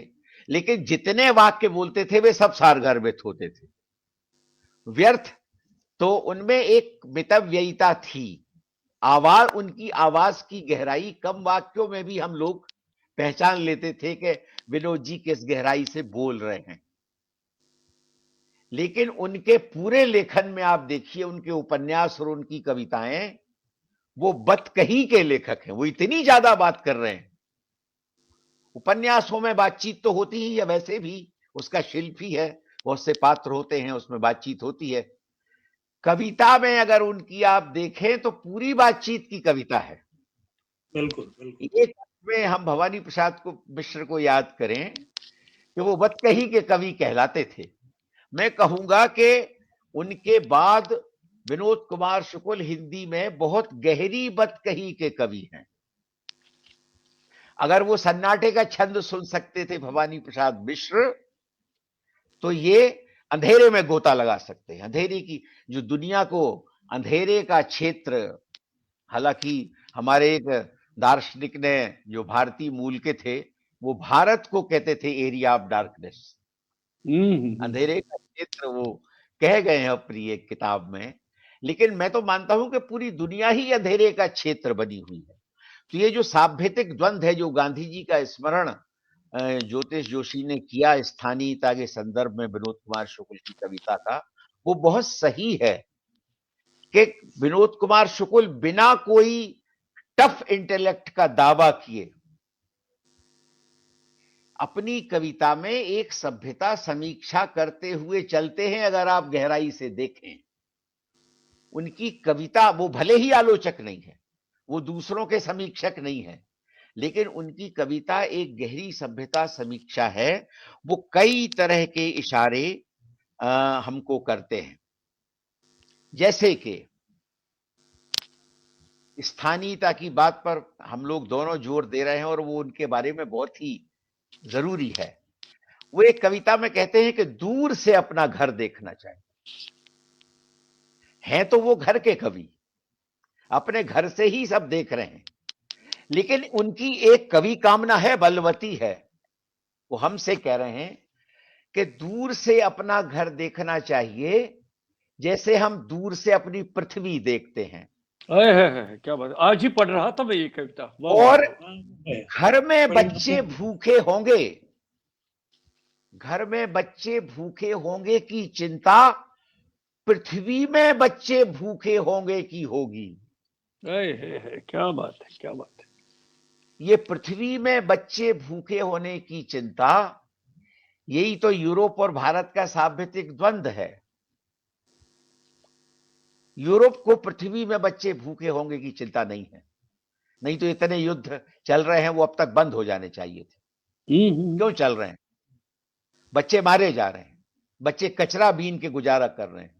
लेकिन जितने वाक्य बोलते थे वे सब सारगर्भित होते थे। व्यर्थ तो उनमें एक मितव्ययिता थी। आवाज, उनकी आवाज की गहराई कम वाक्यों में भी हम लोग पहचान लेते थे कि विनोद जी किस गहराई से बोल रहे हैं। लेकिन उनके पूरे लेखन में आप देखिए, उनके उपन्यास और उनकी कविताएं, वो बतकही के लेखक हैं। वो इतनी ज्यादा बात कर रहे हैं। उपन्यासों में बातचीत तो होती ही है, वैसे भी उसका शिल्प ही है, बहुत से पात्र होते हैं, उसमें बातचीत होती है। कविता में अगर उनकी आप देखें तो पूरी बातचीत की कविता है। बिल्कुल बिल्कुल। एक में हम भवानी प्रसाद को मिश्र को याद करें कि वो बतकही के कवि कहलाते थे। मैं कहूंगा कि उनके बाद विनोद कुमार शुक्ल हिंदी में बहुत गहरी बतकही के कवि हैं। अगर वो सन्नाटे का छंद सुन सकते थे भवानी प्रसाद मिश्र, तो ये अंधेरे में गोता लगा सकते हैं। अंधेरे की जो दुनिया को, अंधेरे का क्षेत्र, हालांकि हमारे एक दार्शनिक ने जो भारतीय मूल के थे, वो भारत को कहते थे एरिया ऑफ डार्कनेस, अंधेरे का क्षेत्र, वो कह गए हैं अपनी एक किताब में। लेकिन मैं तो मानता हूं कि पूरी दुनिया ही अंधेरे का क्षेत्र बनी हुई है। तो ये जो सांभेतिक द्वंद्व है, जो गांधी जी का स्मरण ज्योतिष जोशी ने किया स्थानीयता के संदर्भ में विनोद कुमार शुक्ल की कविता का, वो बहुत सही है कि विनोद कुमार शुक्ल बिना कोई टफ इंटेलेक्ट का दावा किए अपनी कविता में एक सभ्यता समीक्षा करते हुए चलते हैं। अगर आप गहराई से देखें उनकी कविता, वो भले ही आलोचक नहीं है, वो दूसरों के समीक्षक नहीं है, लेकिन उनकी कविता एक गहरी सभ्यता समीक्षा है। वो कई तरह के इशारे हमको करते हैं, जैसे कि स्थानीयता की बात पर हम लोग दोनों जोर दे रहे हैं और वो उनके बारे में बहुत ही जरूरी है। वो एक कविता में कहते हैं कि दूर से अपना घर देखना चाहिए। हैं तो वो घर के कवि, अपने घर से ही सब देख रहे हैं, लेकिन उनकी एक कवि कामना है, बलवती है। वो हमसे कह रहे हैं कि दूर से अपना घर देखना चाहिए जैसे हम दूर से अपनी पृथ्वी देखते हैं। क्या बात, आज ही पढ़ रहा था मैं ये कविता। वाह वाह और वाह। घर में बड़ी बच्चे भूखे होंगे, घर में बच्चे भूखे होंगे की चिंता पृथ्वी में बच्चे भूखे होंगे की होगी। क्या बात है, क्या बात है। ये पृथ्वी में बच्चे भूखे होने की चिंता, यही तो यूरोप और भारत का सांविधिक द्वंद्व है। यूरोप को पृथ्वी में बच्चे भूखे होंगे की चिंता नहीं है, नहीं तो इतने युद्ध चल रहे हैं वो अब तक बंद हो जाने चाहिए थे। क्यों चल रहे हैं? बच्चे मारे जा रहे हैं, बच्चे कचरा बीन के गुजारा कर रहे हैं।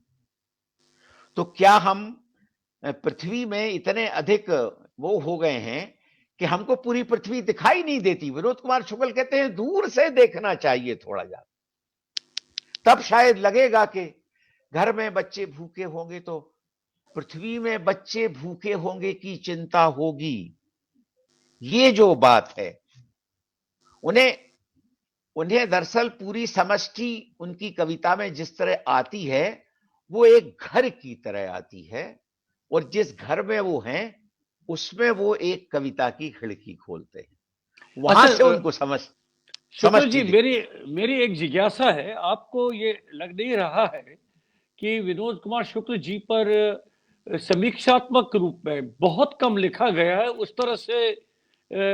तो क्या हम पृथ्वी में इतने अधिक वो हो गए हैं कि हमको पूरी पृथ्वी दिखाई नहीं देती? विनोद कुमार शुक्ल कहते हैं दूर से देखना चाहिए थोड़ा ज्यादा, तब शायद लगेगा कि घर में बच्चे भूखे होंगे तो पृथ्वी में बच्चे भूखे होंगे की चिंता होगी। ये जो बात है, उन्हें दरअसल पूरी समष्टि उनकी कविता में जिस तरह आती है वो एक घर की तरह आती है, और जिस घर में वो हैं उसमें वो एक कविता की खिड़की खोलते हैं, वहां अच्छा, से उनको शुक्ल जी, समष्टि मेरी एक जिज्ञासा है, आपको ये लग नहीं रहा है कि विनोद कुमार शुक्ल जी पर समीक्षात्मक रूप में बहुत कम लिखा गया है? उस तरह से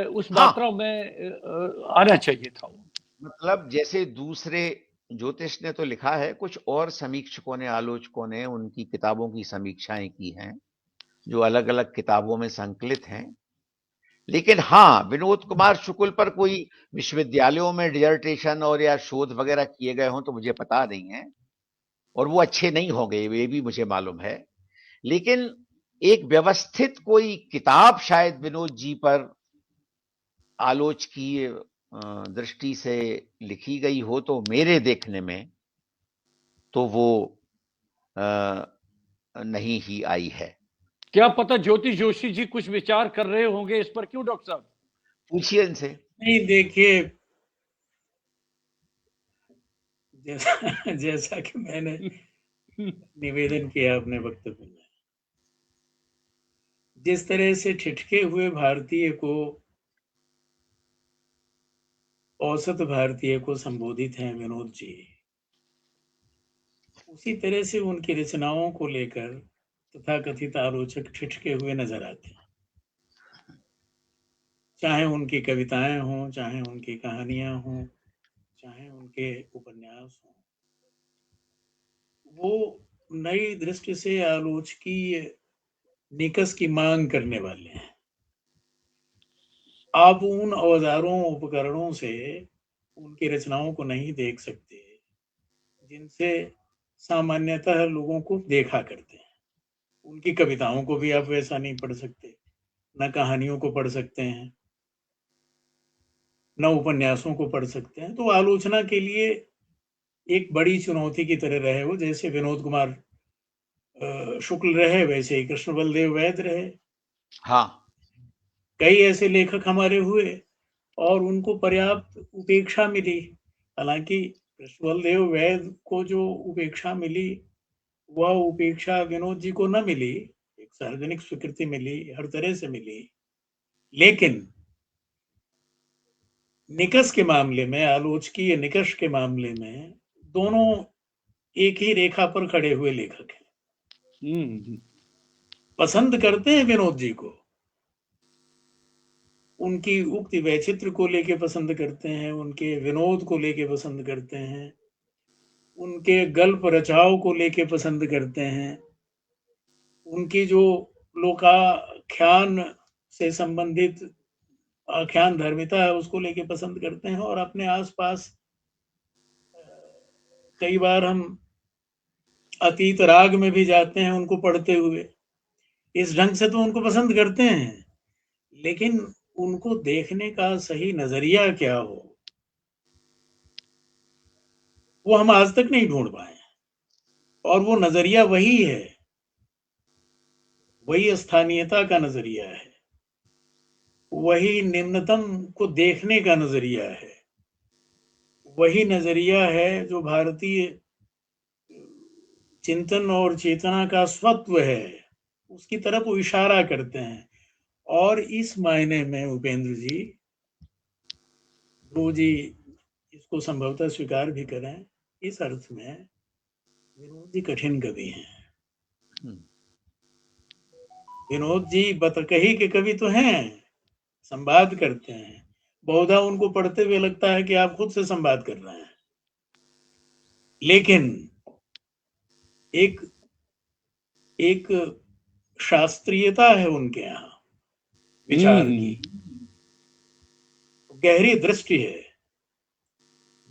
उस हाँ, मात्रा में आना चाहिए था वो। मतलब जैसे दूसरे ज्योतिष ने तो लिखा है, कुछ और समीक्षकों ने, आलोचकों ने उनकी किताबों की समीक्षाएं की हैं जो अलग अलग किताबों में संकलित हैं। लेकिन हाँ, विनोद कुमार शुक्ल पर कोई विश्वविद्यालयों में डिसर्टेशन और या शोध वगैरह किए गए हों तो मुझे पता नहीं है, और वो अच्छे नहीं होंगे ये भी मुझे मालूम है। लेकिन एक व्यवस्थित कोई किताब शायद विनोद जी पर आलोचकीय दृष्टि से लिखी गई हो तो मेरे देखने में तो वो नहीं ही आई है। क्या पता ज्योतिष जोशी जी कुछ विचार कर रहे होंगे इस पर, क्यों डॉक्टर साहब? पूछिए इनसे। नहीं, देखिए, जैसा कि मैंने निवेदन किया अपने वक्तव्य में, जिस तरह से ठिठके हुए भारतीय को, औसत भारतीय को संबोधित हैं विनोद जी, उसी तरह से उनकी रचनाओं को लेकर तथाकथित आलोचक ठिठके हुए नजर आते हैं। चाहे उनकी कविताएं हों, चाहे उनकी कहानियां हों, चाहे उनके उपन्यास हों, वो नई दृष्टि से आलोचकीय निकस की मांग करने वाले हैं। आप उन औजारों उपकरणों से उनकी रचनाओं को नहीं देख सकते जिनसे सामान्यतः लोगों को देखा करते हैं। उनकी कविताओं को भी आप वैसा नहीं पढ़ सकते, न कहानियों को पढ़ सकते हैं, न उपन्यासों को पढ़ सकते हैं। तो आलोचना के लिए एक बड़ी चुनौती की तरह रहे वो, जैसे विनोद कुमार शुक्ल रहे वैसे ही कृष्ण बलदेव वैद्य रहे। हाँ, कई ऐसे लेखक हमारे हुए और उनको पर्याप्त उपेक्षा मिली। हालांकि कृष्ण बलदेव वैद्य को जो उपेक्षा मिली वह उपेक्षा विनोद जी को न मिली। एक सार्वजनिक स्वीकृति मिली, हर तरह से मिली, लेकिन निकष के मामले में, आलोचकीय निकष के मामले में दोनों एक ही रेखा पर खड़े हुए लेखक हैं। पसंद करते हैं विनोद जी को, उनकी उक्ति वैचित्र को लेके पसंद करते हैं, उनके विनोद को लेके पसंद करते हैं, उनके गल्प रचाव को लेके पसंद करते हैं, उनकी जो लोकाख्यान से संबंधित आख्यान धर्मिता है उसको लेके पसंद करते हैं। और अपने आसपास कई बार हम अतीत राग में भी जाते हैं उनको पढ़ते हुए, इस ढंग से तो उनको पसंद करते हैं, लेकिन उनको देखने का सही नजरिया क्या हो वो हम आज तक नहीं ढूंढ पाए। और वो नजरिया वही है, वही स्थानीयता का नजरिया है, वही निम्नतम को देखने का नजरिया है, वही नजरिया है जो भारतीय चिंतन और चेतना का स्वत्व है, उसकी तरफ वो इशारा करते हैं। और इस मायने में उपेंद्र जी, ध्रुव जी इसको संभवतः स्वीकार भी करें, इस अर्थ में विनोद जी कठिन कवि हैं। विनोद जी बतकही के कवि तो हैं, संवाद करते हैं, बहुधा उनको पढ़ते हुए लगता है कि आप खुद से संवाद कर रहे हैं, लेकिन एक एक शास्त्रीयता है उनके यहाँ विचार की, गहरी दृष्टि है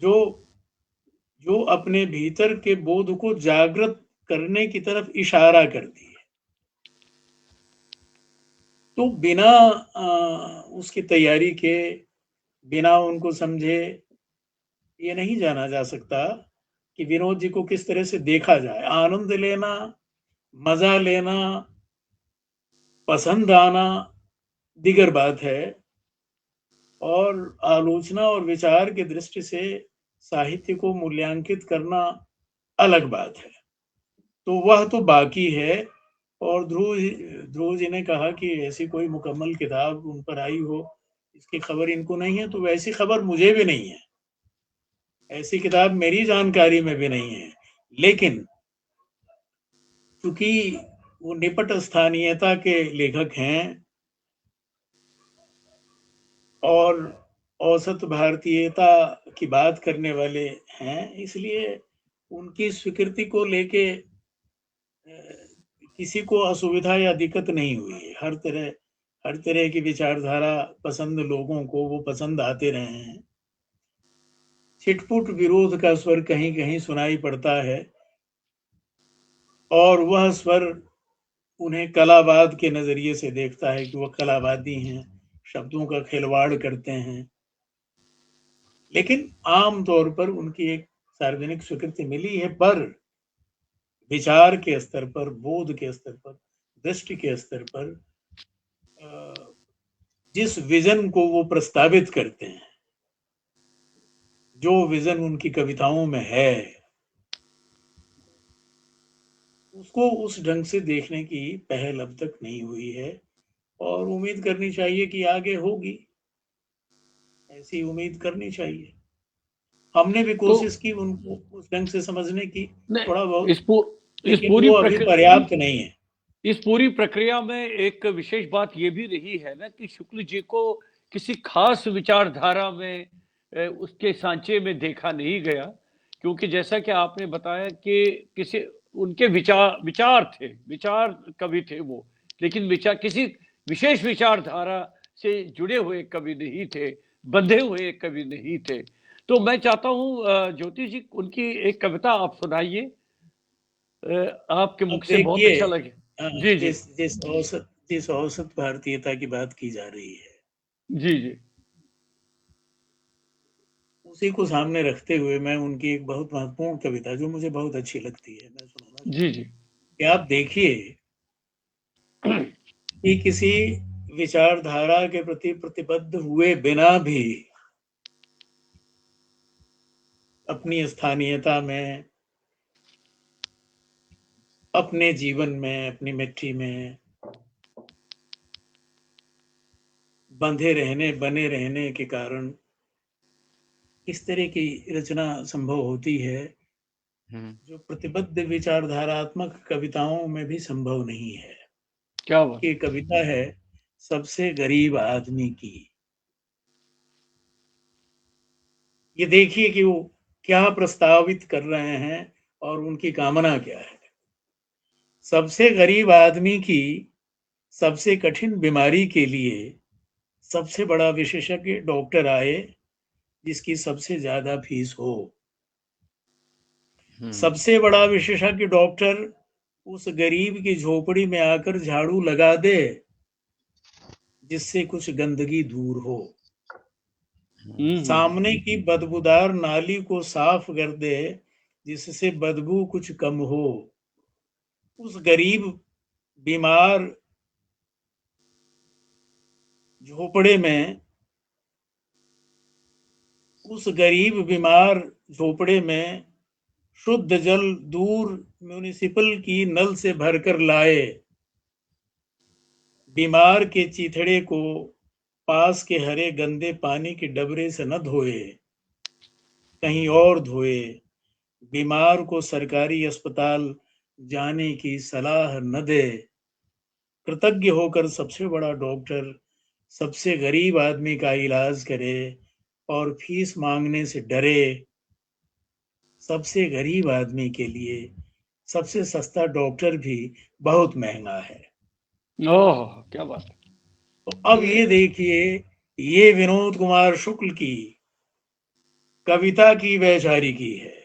जो जो अपने भीतर के बोध को जागृत करने की तरफ इशारा करती है। तो बिना उसकी तैयारी के, बिना उनको समझे ये नहीं जाना जा सकता कि विनोद जी को किस तरह से देखा जाए। आनंद लेना, मजा लेना, पसंद आना दिगर बात है, और आलोचना और विचार की दृष्टि से साहित्य को मूल्यांकित करना अलग बात है। तो वह तो बाकी है। और ध्रुव जी ने कहा कि ऐसी कोई मुकम्मल किताब उन पर आई हो, इसकी खबर इनको नहीं है, तो वैसी खबर मुझे भी नहीं है, ऐसी किताब मेरी जानकारी में भी नहीं है। लेकिन चूंकि वो निपट स्थानीयता के लेखक हैं और औसत भारतीयता की बात करने वाले हैं, इसलिए उनकी स्वीकृति को लेके किसी को असुविधा या दिक्कत नहीं हुई है। हर तरह की विचारधारा पसंद लोगों को वो पसंद आते रहे हैं। छिटपुट विरोध का स्वर कहीं कहीं सुनाई पड़ता है, और वह स्वर उन्हें कलावाद के नजरिए से देखता है कि वह कलावादी हैं, शब्दों का खिलवाड़ करते हैं। लेकिन आम तौर पर उनकी एक सार्वजनिक स्वीकृति मिली है, पर विचार के स्तर पर, बोध के स्तर पर, दृष्टि के स्तर पर जिस विजन को वो प्रस्तावित करते हैं, जो विजन उनकी कविताओं में है, उसको उस ढंग से देखने की पहल अब तक नहीं हुई है, और उम्मीद करनी चाहिए कि आगे होगी, ऐसी उम्मीद करनी चाहिए। हमने भी कोशिश की उनको उस ढंग से समझने की, थोड़ा बहुत, लेकिन वो अभी पर्याप्त नहीं है। इस पूरी प्रक्रिया में एक विशेष बात ये भी रही है ना कि शुक्ल जी को किसी खास विचारधारा में उसके सांचे में देखा नहीं गया, क्योंकि जैसा कि आपने बताया कि किसी उनके विचार थे, विचार कवि थे वो, लेकिन विचार किसी विशेष विचारधारा से जुड़े हुए कवि नहीं थे, बंधे हुए कवि नहीं थे। तो मैं चाहता हूँ ज्योति जी उनकी एक कविता आप सुनाइए, आपके मुख से बहुत अच्छा लगे। जी जी, जिस औसत भारतीयता की बात की जा रही है, जी जी, उसी को सामने रखते हुए मैं उनकी एक बहुत महत्वपूर्ण कविता जो मुझे बहुत अच्छी लगती है, मैं सुनाना जी जी, कि आप देखिए कि किसी विचारधारा के प्रति प्रतिबद्ध हुए बिना भी अपनी स्थानीयता में, अपने जीवन में, अपनी मिट्टी में बने रहने के कारण इस तरह की रचना संभव होती है जो प्रतिबद्ध विचारधारात्मक कविताओं में भी संभव नहीं है। क्या बात ये कविता है सबसे गरीब आदमी की। ये देखिए कि वो क्या प्रस्तावित कर रहे हैं और उनकी कामना क्या है। सबसे गरीब आदमी की सबसे कठिन बीमारी के लिए सबसे बड़ा विशेषज्ञ डॉक्टर आए जिसकी सबसे ज्यादा फीस हो। सबसे बड़ा विशेषज्ञ डॉक्टर उस गरीब की झोपड़ी में आकर झाड़ू लगा दे जिससे कुछ गंदगी दूर हो। सामने की बदबूदार नाली को साफ कर दे जिससे बदबू कुछ कम हो। उस गरीब बीमार झोपड़े में उस गरीब बीमार झोपड़े में शुद्ध जल दूर म्युनिसिपल की नल से भरकर लाए। बीमार के चीथड़े को पास के हरे गंदे पानी के डबरे से न धोए, कहीं और धोए। बीमार को सरकारी अस्पताल जाने की सलाह न दे। कृतज्ञ होकर सबसे बड़ा डॉक्टर सबसे गरीब आदमी का इलाज करे और फीस मांगने से डरे। सबसे गरीब आदमी के लिए सबसे सस्ता डॉक्टर भी बहुत महंगा है। ओह, क्या बात है। तो अब ये देखिए, ये विनोद कुमार शुक्ल की कविता की वैचारिकी है।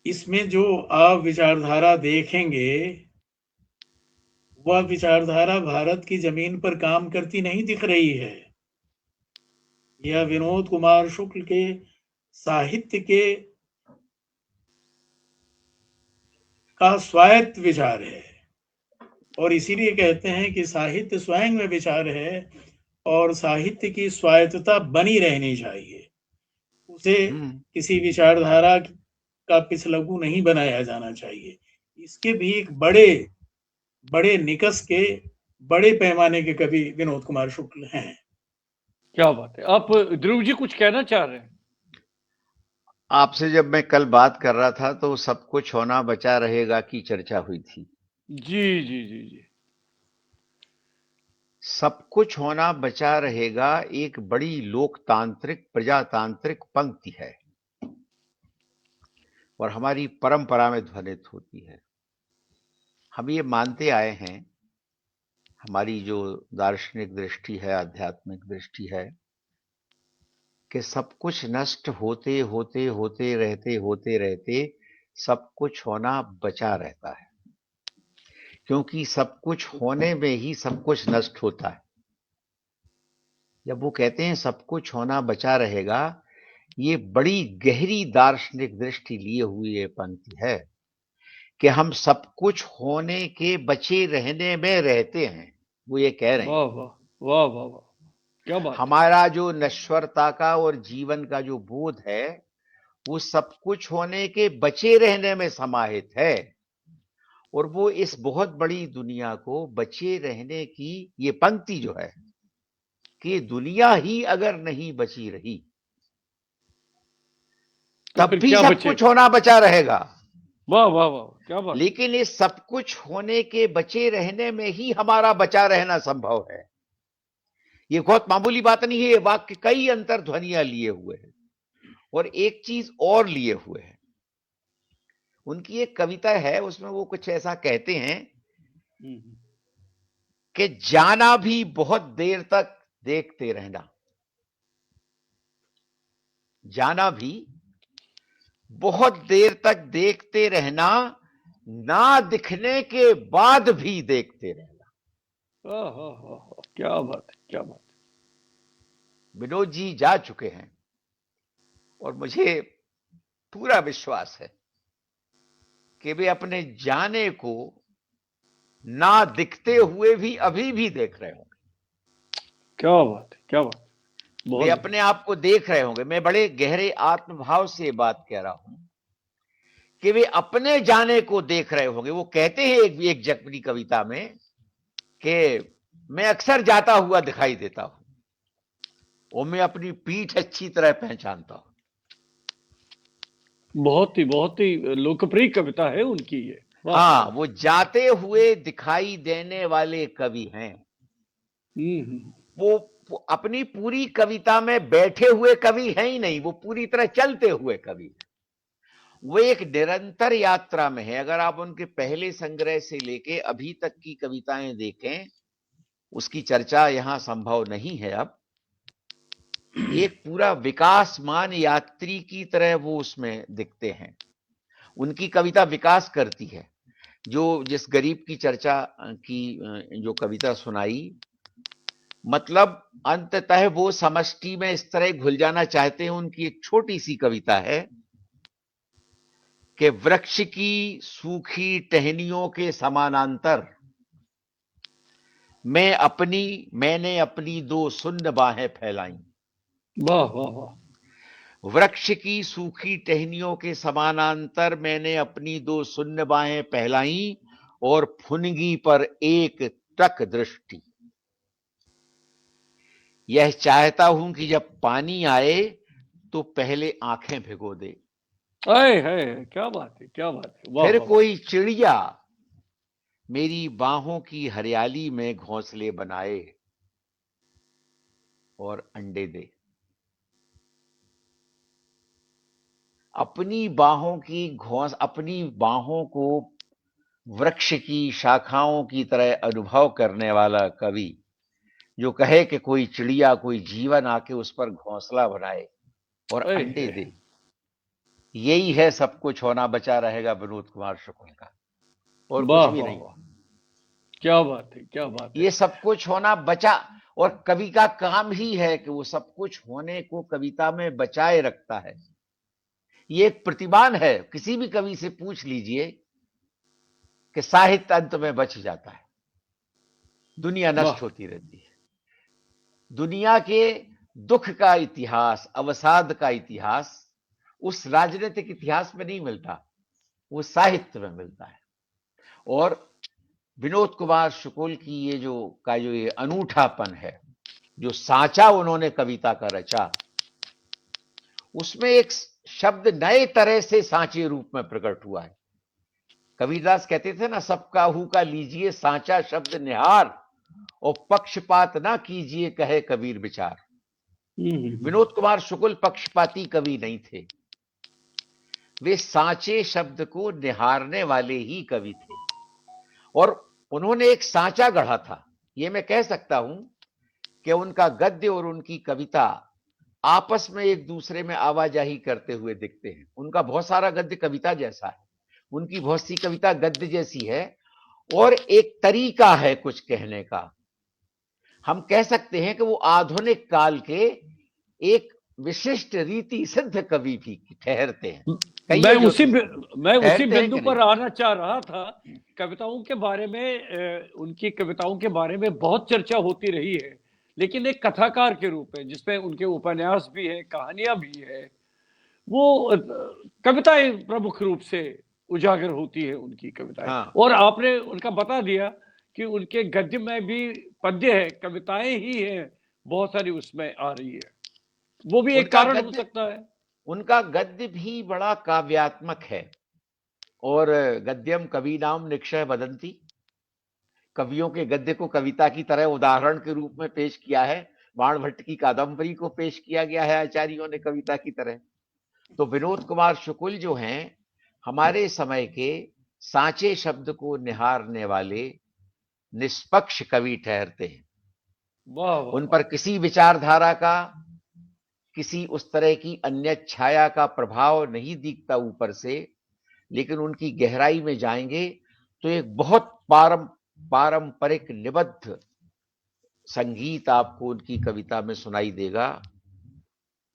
इसमें जो आप विचारधारा देखेंगे वह विचारधारा भारत की जमीन पर काम करती नहीं दिख रही है। यह विनोद कुमार शुक्ल के साहित्य का स्वायत्त विचार है और इसीलिए कहते हैं कि साहित्य स्वयं में विचार है और साहित्य की स्वायत्तता बनी रहनी चाहिए। उसे किसी विचारधारा का पिछलगू नहीं बनाया जाना चाहिए। इसके भी एक बड़े निकस के बड़े पैमाने के कवि विनोद कुमार शुक्ल हैं। क्या बात है। आप ध्रुव जी कुछ कहना चाह रहे हैं? आपसे जब मैं कल बात कर रहा था तो सब कुछ होना बचा रहेगा की चर्चा हुई थी। जी जी जी जी। सब कुछ होना बचा रहेगा एक बड़ी लोकतांत्रिक प्रजातांत्रिक पंक्ति है और हमारी परंपरा में ध्वनित होती है। हम ये मानते आए हैं, हमारी जो दार्शनिक दृष्टि है, आध्यात्मिक दृष्टि है, कि सब कुछ नष्ट होते होते होते रहते सब कुछ होना बचा रहता है, क्योंकि सब कुछ होने में ही सब कुछ नष्ट होता है। जब वो कहते हैं सब कुछ होना बचा रहेगा, ये बड़ी गहरी दार्शनिक दृष्टि लिए हुई ये पंक्ति है कि हम सब कुछ होने के बचे रहने में रहते हैं। वो ये कह रहे हैं वाह वाह वाह वाह वाह, क्या बात। हमारा जो नश्वरता का और जीवन का जो बोध है वो सब कुछ होने के बचे रहने में समाहित है और वो इस बहुत बड़ी दुनिया को बचे रहने की ये पंक्ति जो है कि दुनिया ही अगर नहीं बची रही तब फिर भी क्या सब बचे? कुछ होना बचा रहेगा। वाह वाह वाह, क्या बात। लेकिन इस सब कुछ होने के बचे रहने में ही हमारा बचा रहना संभव है। ये बहुत मामूली बात नहीं है। ये वाक्य कई अंतर्ध्वनियां लिए हुए हैं और एक चीज और लिए हुए हैं। उनकी एक कविता है, उसमें वो कुछ ऐसा कहते हैं कि जाना भी बहुत देर तक देखते रहना, जाना भी बहुत देर तक देखते रहना, ना दिखने के बाद भी देखते रहना। क्या बात है, क्या बात। विनोद जी जा चुके हैं और मुझे पूरा विश्वास है कि वे अपने जाने को ना दिखते हुए भी अभी भी देख रहे होंगे। क्या बात है, क्या बात। वे अपने आप को देख रहे होंगे। मैं बड़े गहरे आत्मभाव से ये बात कह रहा हूं कि वे अपने जाने को देख रहे होंगे। वो कहते हैं एक अपनी कविता में कि मैं अक्सर जाता हुआ दिखाई देता हूं, और मैं अपनी पीठ अच्छी तरह पहचानता हूं। बहुत ही लोकप्रिय कविता है उनकी ये। वाह। हाँ, वो जाते हुए दिखाई देने वाले कवि हैं। हम्म। वो अपनी पूरी कविता में बैठे हुए कवि हैं ही नहीं, वो पूरी तरह चलते हुए कवि हैं। वो एक निरंतर यात्रा में है। अगर आप उनके पहले संग्रह से लेके अभी तक की कविताएं देखें, उसकी चर्चा यहां संभव नहीं है अब। एक पूरा विकासमान यात्री की तरह वो उसमें दिखते हैं। उनकी कविता विकास करती है। जो जिस गरीब की चर्चा की जो कविता सुनाई, मतलब अंततः वो समष्टि में इस तरह घुल जाना चाहते हैं। उनकी एक छोटी सी कविता है कि वृक्ष की सूखी टहनियों के समानांतर मैंने अपनी दो सुन्न बाहें फैलाई। वाह वाह वाह। वृक्ष की सूखी टहनियों के समानांतर मैंने अपनी दो सुन्न बाहें फैलाई और फुनगी पर एक टक दृष्टि। यह चाहता हूं कि जब पानी आए तो पहले आंखें भिगो दे। आए है, क्या बात है, क्या बात है। वाह फिर वाह वाह। कोई चिड़िया मेरी बाहों की हरियाली में घोंसले बनाए और अंडे दे। अपनी बाहों को वृक्ष की शाखाओं की तरह अनुभव करने वाला कवि जो कहे कि कोई चिड़िया, कोई जीवन आके उस पर घोंसला बनाए और आए अंडे है। दे, यही है सब कुछ होना बचा रहेगा विनोद कुमार शुक्ल का, और कुछ वाह भी वाह नहीं। वाह। क्या बात है, क्या बात है। ये सब कुछ होना बचा, और कवि का काम ही है कि वो सब कुछ होने को कविता में बचाए रखता है। ये एक प्रतिमान है। किसी भी कवि से पूछ लीजिए कि साहित्य अंत में बच जाता है, दुनिया नष्ट वाह। होती रहती है। दुनिया के दुख का इतिहास, अवसाद का इतिहास उस राजनीतिक इतिहास में नहीं मिलता, वो साहित्य में मिलता है। और विनोद कुमार शुक्ल की ये अनूठापन है, जो सांचा उन्होंने कविता का रचा, उसमें एक शब्द नए तरह से सांचे रूप में प्रकट हुआ है। कबीरदास कहते थे ना, सबका हु का लीजिए सांचा शब्द निहार, और पक्षपात ना कीजिए कहे कबीर विचार। हम्म। विनोद कुमार शुक्ल पक्षपाती कवि नहीं थे, वे सांचे शब्द को निहारने वाले ही कवि थे। और उन्होंने एक सांचा गढ़ा था। यह मैं कह सकता हूं कि उनका गद्य और उनकी कविता आपस में एक दूसरे में आवाजाही करते हुए दिखते हैं। उनका बहुत सारा गद्य कविता जैसा है, उनकी बहुत सी कविता गद्य जैसी है, और एक तरीका है कुछ कहने का। हम कह सकते हैं कि वो आधुनिक काल के एक विशिष्ट रीति सिद्ध कवि भी ठहरते हैं। मैं कहिए उसी ज्योति जी, मैं उसी ठहरते हैं बिंदु कि पर नहीं? आना चाह रहा था। कविताओं के बारे में, उनकी कविताओं के बारे में बहुत चर्चा होती रही है, लेकिन एक कथाकार के रूप में, जिसमें उनके उपन्यास भी है, कहानियां भी है, वो कविताएं प्रमुख रूप से उजागर होती है उनकी कविताएं। हाँ, और आपने उनका बता दिया कि उनके गद्य में भी पद्य है, कविताएं ही है बहुत सारी उसमें आ रही है। वो भी एक उनका कारण हो गद्य सकता है। उनका गद्य भी बड़ा काव्यात्मक है। और गद्यम कवीनाम निक्षय वदंती, कवियों के गद्य को कविता की तरह उदाहरण के रूप में पेश किया है। बाण भट्ट की कादंबरी को पेश किया गया है आचार्यों ने कविता की तरह। तो विनोद कुमार शुक्ल जो हैं, हमारे समय के सांचे शब्द को निहारने वाले निष्पक्ष कवि ठहरते हैं। वाह वाह उन वाह। पर किसी विचारधारा का, किसी उस तरह की अन्य छाया का प्रभाव नहीं दिखता ऊपर से, लेकिन उनकी गहराई में जाएंगे तो एक बहुत पारंपरिक निबद्ध संगीत आपको उनकी कविता में सुनाई देगा,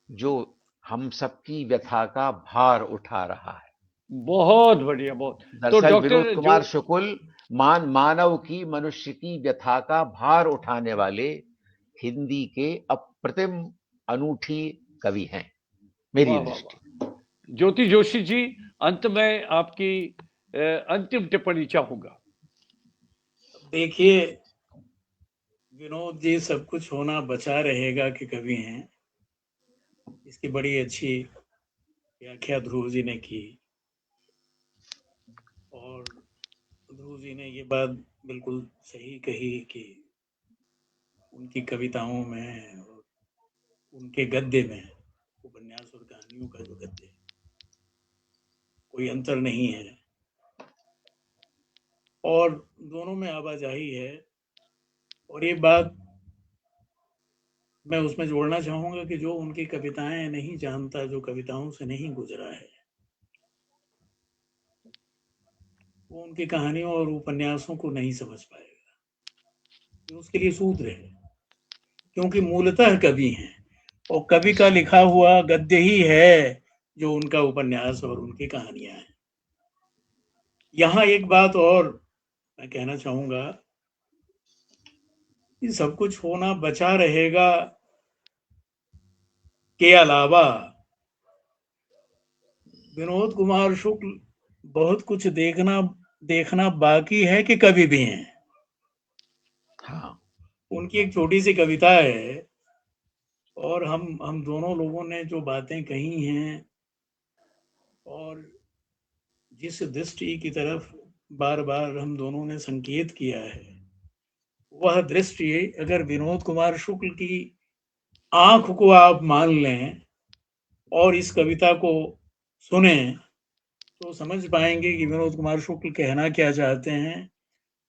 जो हम सबकी व्यथा का भार उठा रहा है। बहुत बढ़िया, बहुत। तो दरअसल विनोद डॉक्टर जो कुमार शुक्ल मानव की, मनुष्य की व्यथा का भार उठाने वाले हिंदी के अप्रतिम अनूठी कवि हैं, मेरी वाह वाह दृष्टि। वाह। ज्योति जोशी जी, अंत में आपकी अंतिम टिप्पणी चाहूंगा। देखिए, विनोद जी, सब कुछ होना बचा रहेगा कि कवि हैं, इसकी बड़ी अच्छी व्याख्या ध्रुव जी ने की। और ध्रुव जी ने ये बात बिल्कुल सही कही कि उनकी कविताओं में और उनके गद्य में, उपन्यास और कहानियों का जो गद्य है, कोई अंतर नहीं है और दोनों में आवाजाही है। और ये बात मैं उसमें जोड़ना चाहूंगा कि जो उनकी कविताएं नहीं जानता, जो कविताओं से नहीं गुजरा है, वो उनकी कहानियों और उपन्यासों को नहीं समझ पाएगा। ये उसके लिए सूत्र है, क्योंकि मूलतः कवि हैं और कवि का लिखा हुआ गद्य ही है जो उनका उपन्यास और उनकी कहानियां हैं। यहाँ एक बात और मैं कहना चाहूंगा कि सब कुछ होना बचा रहेगा के अलावा विनोद कुमार शुक्ल बहुत कुछ देखना बाकी है कि कवि भी हैं। हाँ, उनकी एक छोटी सी कविता है और हम दोनों लोगों ने जो बातें कही हैं और जिस दृष्टि की तरफ बार बार हम दोनों ने संकेत किया है, वह दृष्टि अगर विनोद कुमार शुक्ल की आंख को आप मान लें और इस कविता को सुने तो समझ पाएंगे कि विनोद कुमार शुक्ल कहना क्या चाहते हैं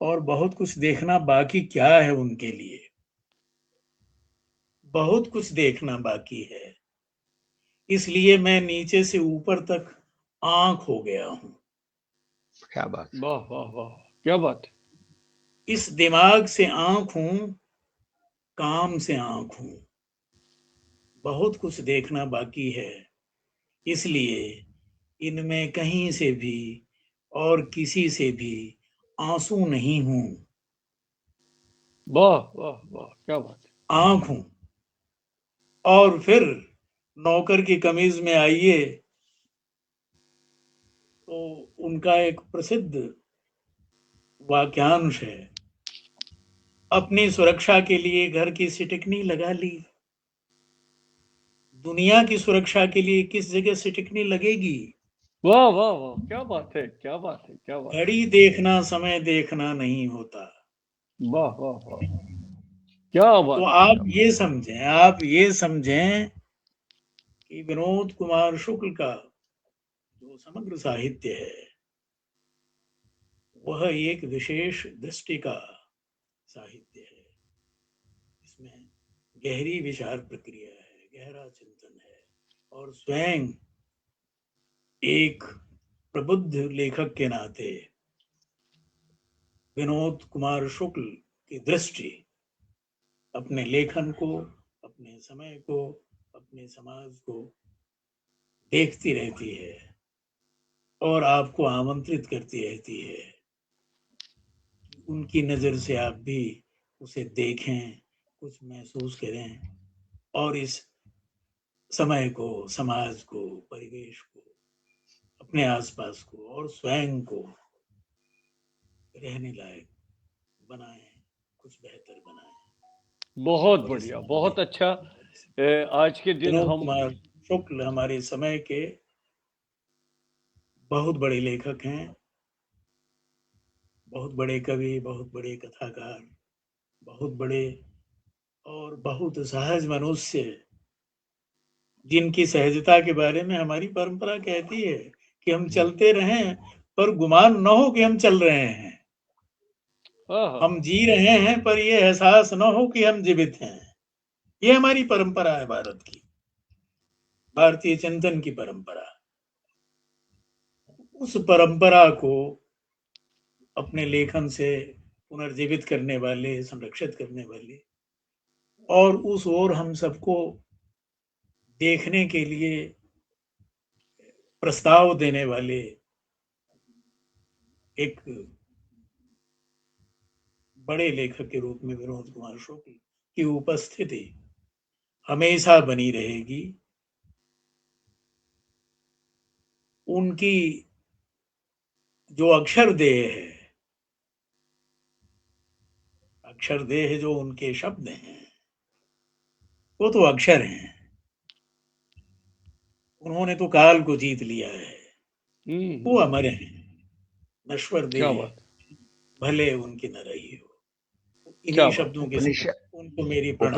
और बहुत कुछ देखना बाकी क्या है उनके लिए। बहुत कुछ देखना बाकी है, इसलिए मैं नीचे से ऊपर तक आंख हो गया हूं। क्या बात। वाह वाह वाह, क्या बात है। इस दिमाग से आंख हूं, काम से आंख हूं। बहुत कुछ देखना बाकी है, इसलिए इनमें कहीं से भी और किसी से भी आंसू नहीं हूं। वाह वाह वाह, क्या बात है। आंख हूं। और फिर नौकर की कमीज में आइए तो उनका एक प्रसिद्ध वाक्यांश है, अपनी सुरक्षा के लिए घर की सिटिकनी लगा ली। दुनिया की सुरक्षा के लिए किस जगह सिटिकनी लगेगी? वाह वाह वाह, क्या बात है, क्या बात है, क्या बात घड़ी देखना समय देखना नहीं होता। है। वाह वाह वाह, क्या तो बात है, आप क्या बात। ये समझें, आप ये समझें कि विनोद कुमार शुक्ल का जो समग्र साहित्य है वह एक विशेष दृष्टि का साहित्य है। इसमें गहरी विचार प्रक्रिया है, गहरा चिंतन है और स्वयं एक प्रबुद्ध लेखक के नाते विनोद कुमार शुक्ल की दृष्टि अपने लेखन को, अपने समय को, अपने समाज को देखती रहती है और आपको आमंत्रित करती रहती है। उनकी नज़र से आप भी उसे देखें, कुछ महसूस करें और इस समय को, समाज को, परिवेश को, अपने आसपास को और स्वयं को रहने लायक बनाएं, कुछ बेहतर बनाएं। बहुत और इस बढ़िया, नाते बहुत अच्छा। आज के दिन विनोद हम कुमार शुक्ल हमारे समय के बहुत बड़े लेखक हैं, बहुत बड़े कवि, बहुत बड़े कथाकार, बहुत बड़े और बहुत सहज मनुष्य, जिनकी सहजता के बारे में हमारी परंपरा कहती है कि हम चलते रहें पर गुमान न हो कि हम चल रहे हैं। हाँ हाँ, हम जी रहे हैं पर ये एहसास न हो कि हम जीवित हैं। ये हमारी परंपरा है, भारत की, भारतीय चिंतन की परंपरा। उस परंपरा को अपने लेखन से पुनर्जीवित करने वाले, संरक्षित करने वाले और उस ओर हम सबको देखने के लिए प्रस्ताव देने वाले एक बड़े लेखक के रूप में विनोद कुमार शुक्ल की उपस्थिति हमेशा बनी रहेगी। उनकी जो अक्षर देह है, अक्षरदेह जो उनके शब्द हैं वो तो अक्षर हैं। उन्होंने तो काल को जीत लिया है, वो अमर हैं। नश्वर क्या देह बात, भले उनकी न रही हो। क्या इन्हीं बात। शब्दों के साथ उनको मेरी प्रणाम।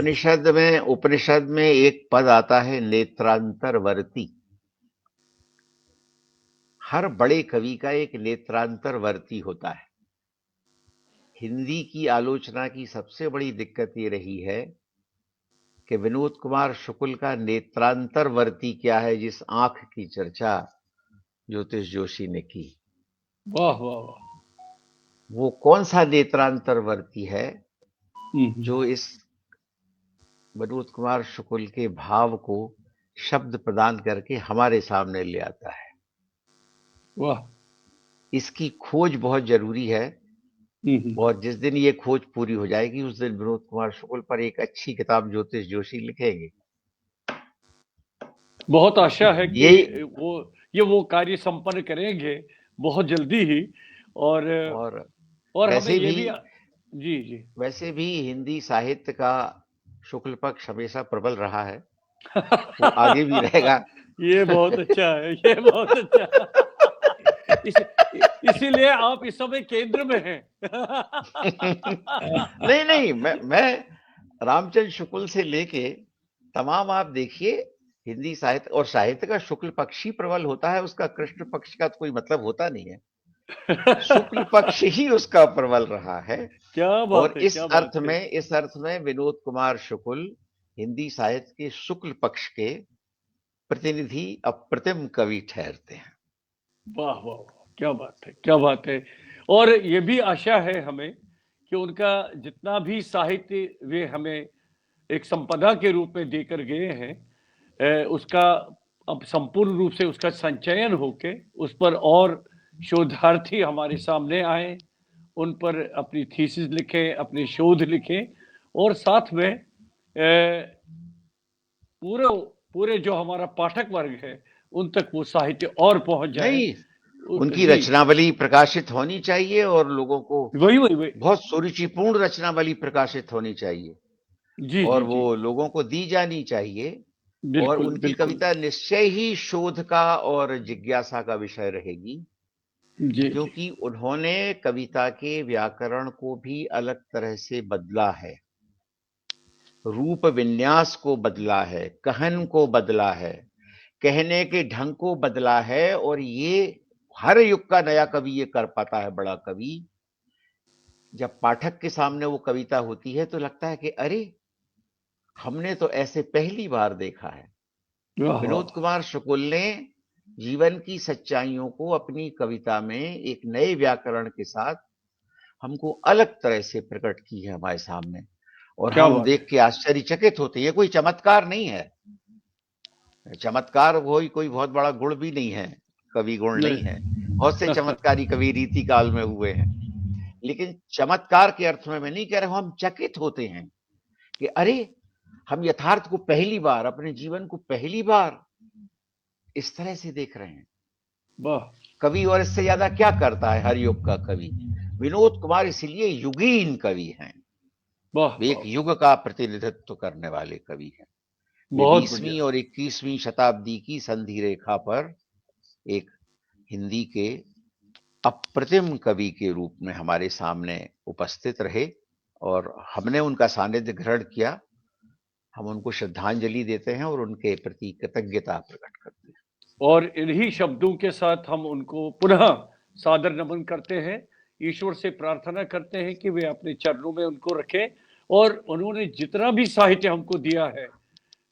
उपनिषद में एक पद आता है, नेत्रांतरवर्ती। हर बड़े कवि का एक नेत्रांतरवर्ती होता है। हिंदी की आलोचना की सबसे बड़ी दिक्कत ये रही है कि विनोद कुमार शुक्ल का नेत्रांतरवर्ती क्या है, जिस आंख की चर्चा ज्योतिष जोशी ने की। वाह वाह वाह। वो कौन सा नेत्रांतरवर्ती है जो इस विनोद कुमार शुक्ल के भाव को शब्द प्रदान करके हमारे सामने ले आता है। वाह। इसकी खोज बहुत जरूरी है, और जिस दिन ये खोज पूरी हो जाएगी उस दिन विनोद कुमार शुक्ल पर एक अच्छी किताब ज्योतिष जोशी लिखेंगे। बहुत आशा है कि ये वो कार्य संपन्न करेंगे बहुत जल्दी ही। और हमें ये भी जी जी वैसे भी हिंदी साहित्य का शुक्ल पक्ष हमेशा प्रबल रहा है, वो आगे भी रहेगा। ये बहुत अच्छा है, ये बहुत अच्छा। इसीलिए आप इस समय केंद्र में हैं। नहीं, मैं रामचंद्र शुक्ल से लेके तमाम, आप देखिए हिंदी साहित्य और साहित्य का शुक्ल पक्ष ही प्रबल होता है, उसका कृष्ण पक्ष का तो कोई मतलब होता नहीं है। शुक्ल पक्ष ही उसका प्रबल रहा है। क्या बात और है, इस अर्थ में विनोद कुमार शुक्ल हिंदी साहित्य के शुक्ल पक्ष के प्रतिनिधि अप्रतिम कवि ठहरते हैं। वाह वाह, क्या बात है, क्या बात है। और ये भी आशा है हमें कि उनका जितना भी साहित्य वे हमें एक संपदा के रूप में देकर गए हैं, उसका अब संपूर्ण रूप से उसका संचयन होके उस पर और शोधार्थी हमारे सामने आए, उन पर अपनी थीसिस लिखें, अपने शोध लिखें, और साथ में पूरे जो हमारा पाठक वर्ग है उन तक वो साहित्य और पहुंच जाए। नहीं, उनकी रचनावली प्रकाशित होनी चाहिए और लोगों को वही बहुत सुरुचिपूर्ण रचनावली प्रकाशित होनी चाहिए, और वो लोगों को दी जानी चाहिए। और उनकी कविता निश्चय ही शोध का और जिज्ञासा का विषय रहेगी, क्योंकि उन्होंने कविता के व्याकरण को भी अलग तरह से बदला है, रूप विन्यास को बदला है, कहन को बदला है, कहने के ढंग को बदला है। और ये हर युग का नया कवि ये कर पाता है, बड़ा कवि। जब पाठक के सामने वो कविता होती है तो लगता है कि अरे, हमने तो ऐसे पहली बार देखा है। विनोद कुमार शुक्ल ने जीवन की सच्चाइयों को अपनी कविता में एक नए व्याकरण के साथ हमको अलग तरह से प्रकट की है हमारे सामने, और हम देख के आश्चर्यचकित होते हैं। ये कोई चमत्कार नहीं है, चमत्कार कोई बहुत बड़ा गुण भी नहीं है, कवि गुण नहीं है। बहुत से चमत्कारी कवि रीति काल में हुए हैं, लेकिन चमत्कार के अर्थ में मैं नहीं कह रहा हूं, हम चकित होते हैं कि अरे, हम यथार्थ को पहली बार, अपने जीवन को पहली बार इस तरह से देख रहे हैं। कवि और इससे ज्यादा क्या करता है हर युग का कवि? विनोद कुमार इसलिए युगीन कवि हैं, एक युग का प्रतिनिधित्व करने वाले कवि हैं। 20वीं और 21वीं शताब्दी की संधि रेखा पर एक हिंदी के अप्रतिम कवि के रूप में हमारे सामने उपस्थित रहे, और हमने उनका सानिध्य ग्रहण किया। हम उनको श्रद्धांजलि देते हैं और उनके प्रति कृतज्ञता प्रकट करते हैं। और इन्हीं शब्दों के साथ हम उनको पुनः सादर नमन करते हैं, ईश्वर से प्रार्थना करते हैं कि वे अपने चरणों में उनको रखें, और उन्होंने जितना भी साहित्य हमको दिया है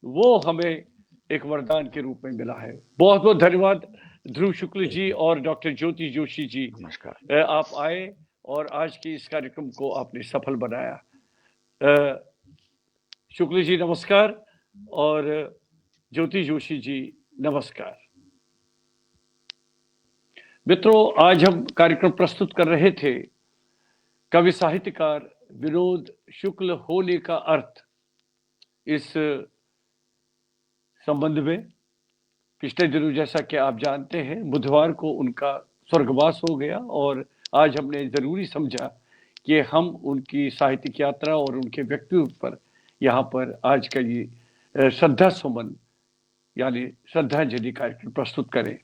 वो हमें एक वरदान के रूप में मिला है। बहुत बहुत धन्यवाद ध्रुव शुक्ल जी और डॉक्टर ज्योति जोशी जी, नमस्कार। आप आए और आज की इस कार्यक्रम को आपने सफल बनाया। शुक्ल जी नमस्कार, और ज्योति जोशी जी नमस्कार। मित्रों, आज हम कार्यक्रम प्रस्तुत कर रहे थे कवि साहित्यकार विनोद शुक्ल होने का अर्थ। इस संबंध में पिछले दिनों, जैसा कि आप जानते हैं, बुधवार को उनका स्वर्गवास हो गया, और आज हमने जरूरी समझा कि हम उनकी साहित्यिक यात्रा और उनके व्यक्तित्व पर यहाँ पर आज का ये श्रद्धा सुमन यानी श्रद्धांजलि कार्यक्रम प्रस्तुत करें।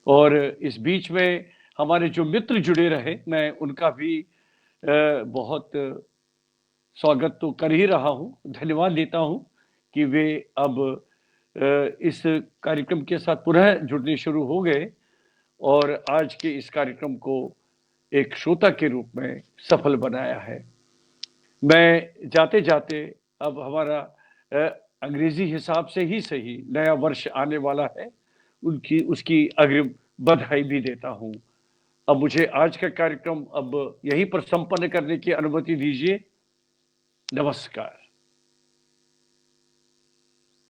और इस बीच में हमारे जो मित्र जुड़े रहे, मैं उनका भी बहुत स्वागत तो कर ही रहा हूँ, धन्यवाद देता हूँ कि वे अब इस कार्यक्रम के साथ पुनः जुड़ने शुरू हो गए और आज के इस कार्यक्रम को एक श्रोता के रूप में सफल बनाया है। मैं जाते जाते अब हमारा अंग्रेजी हिसाब से ही सही नया वर्ष आने वाला है, उसकी अग्रिम बधाई भी देता हूँ। अब मुझे आज का कार्यक्रम अब यहीं पर संपन्न करने की अनुमति दीजिए। नमस्कार।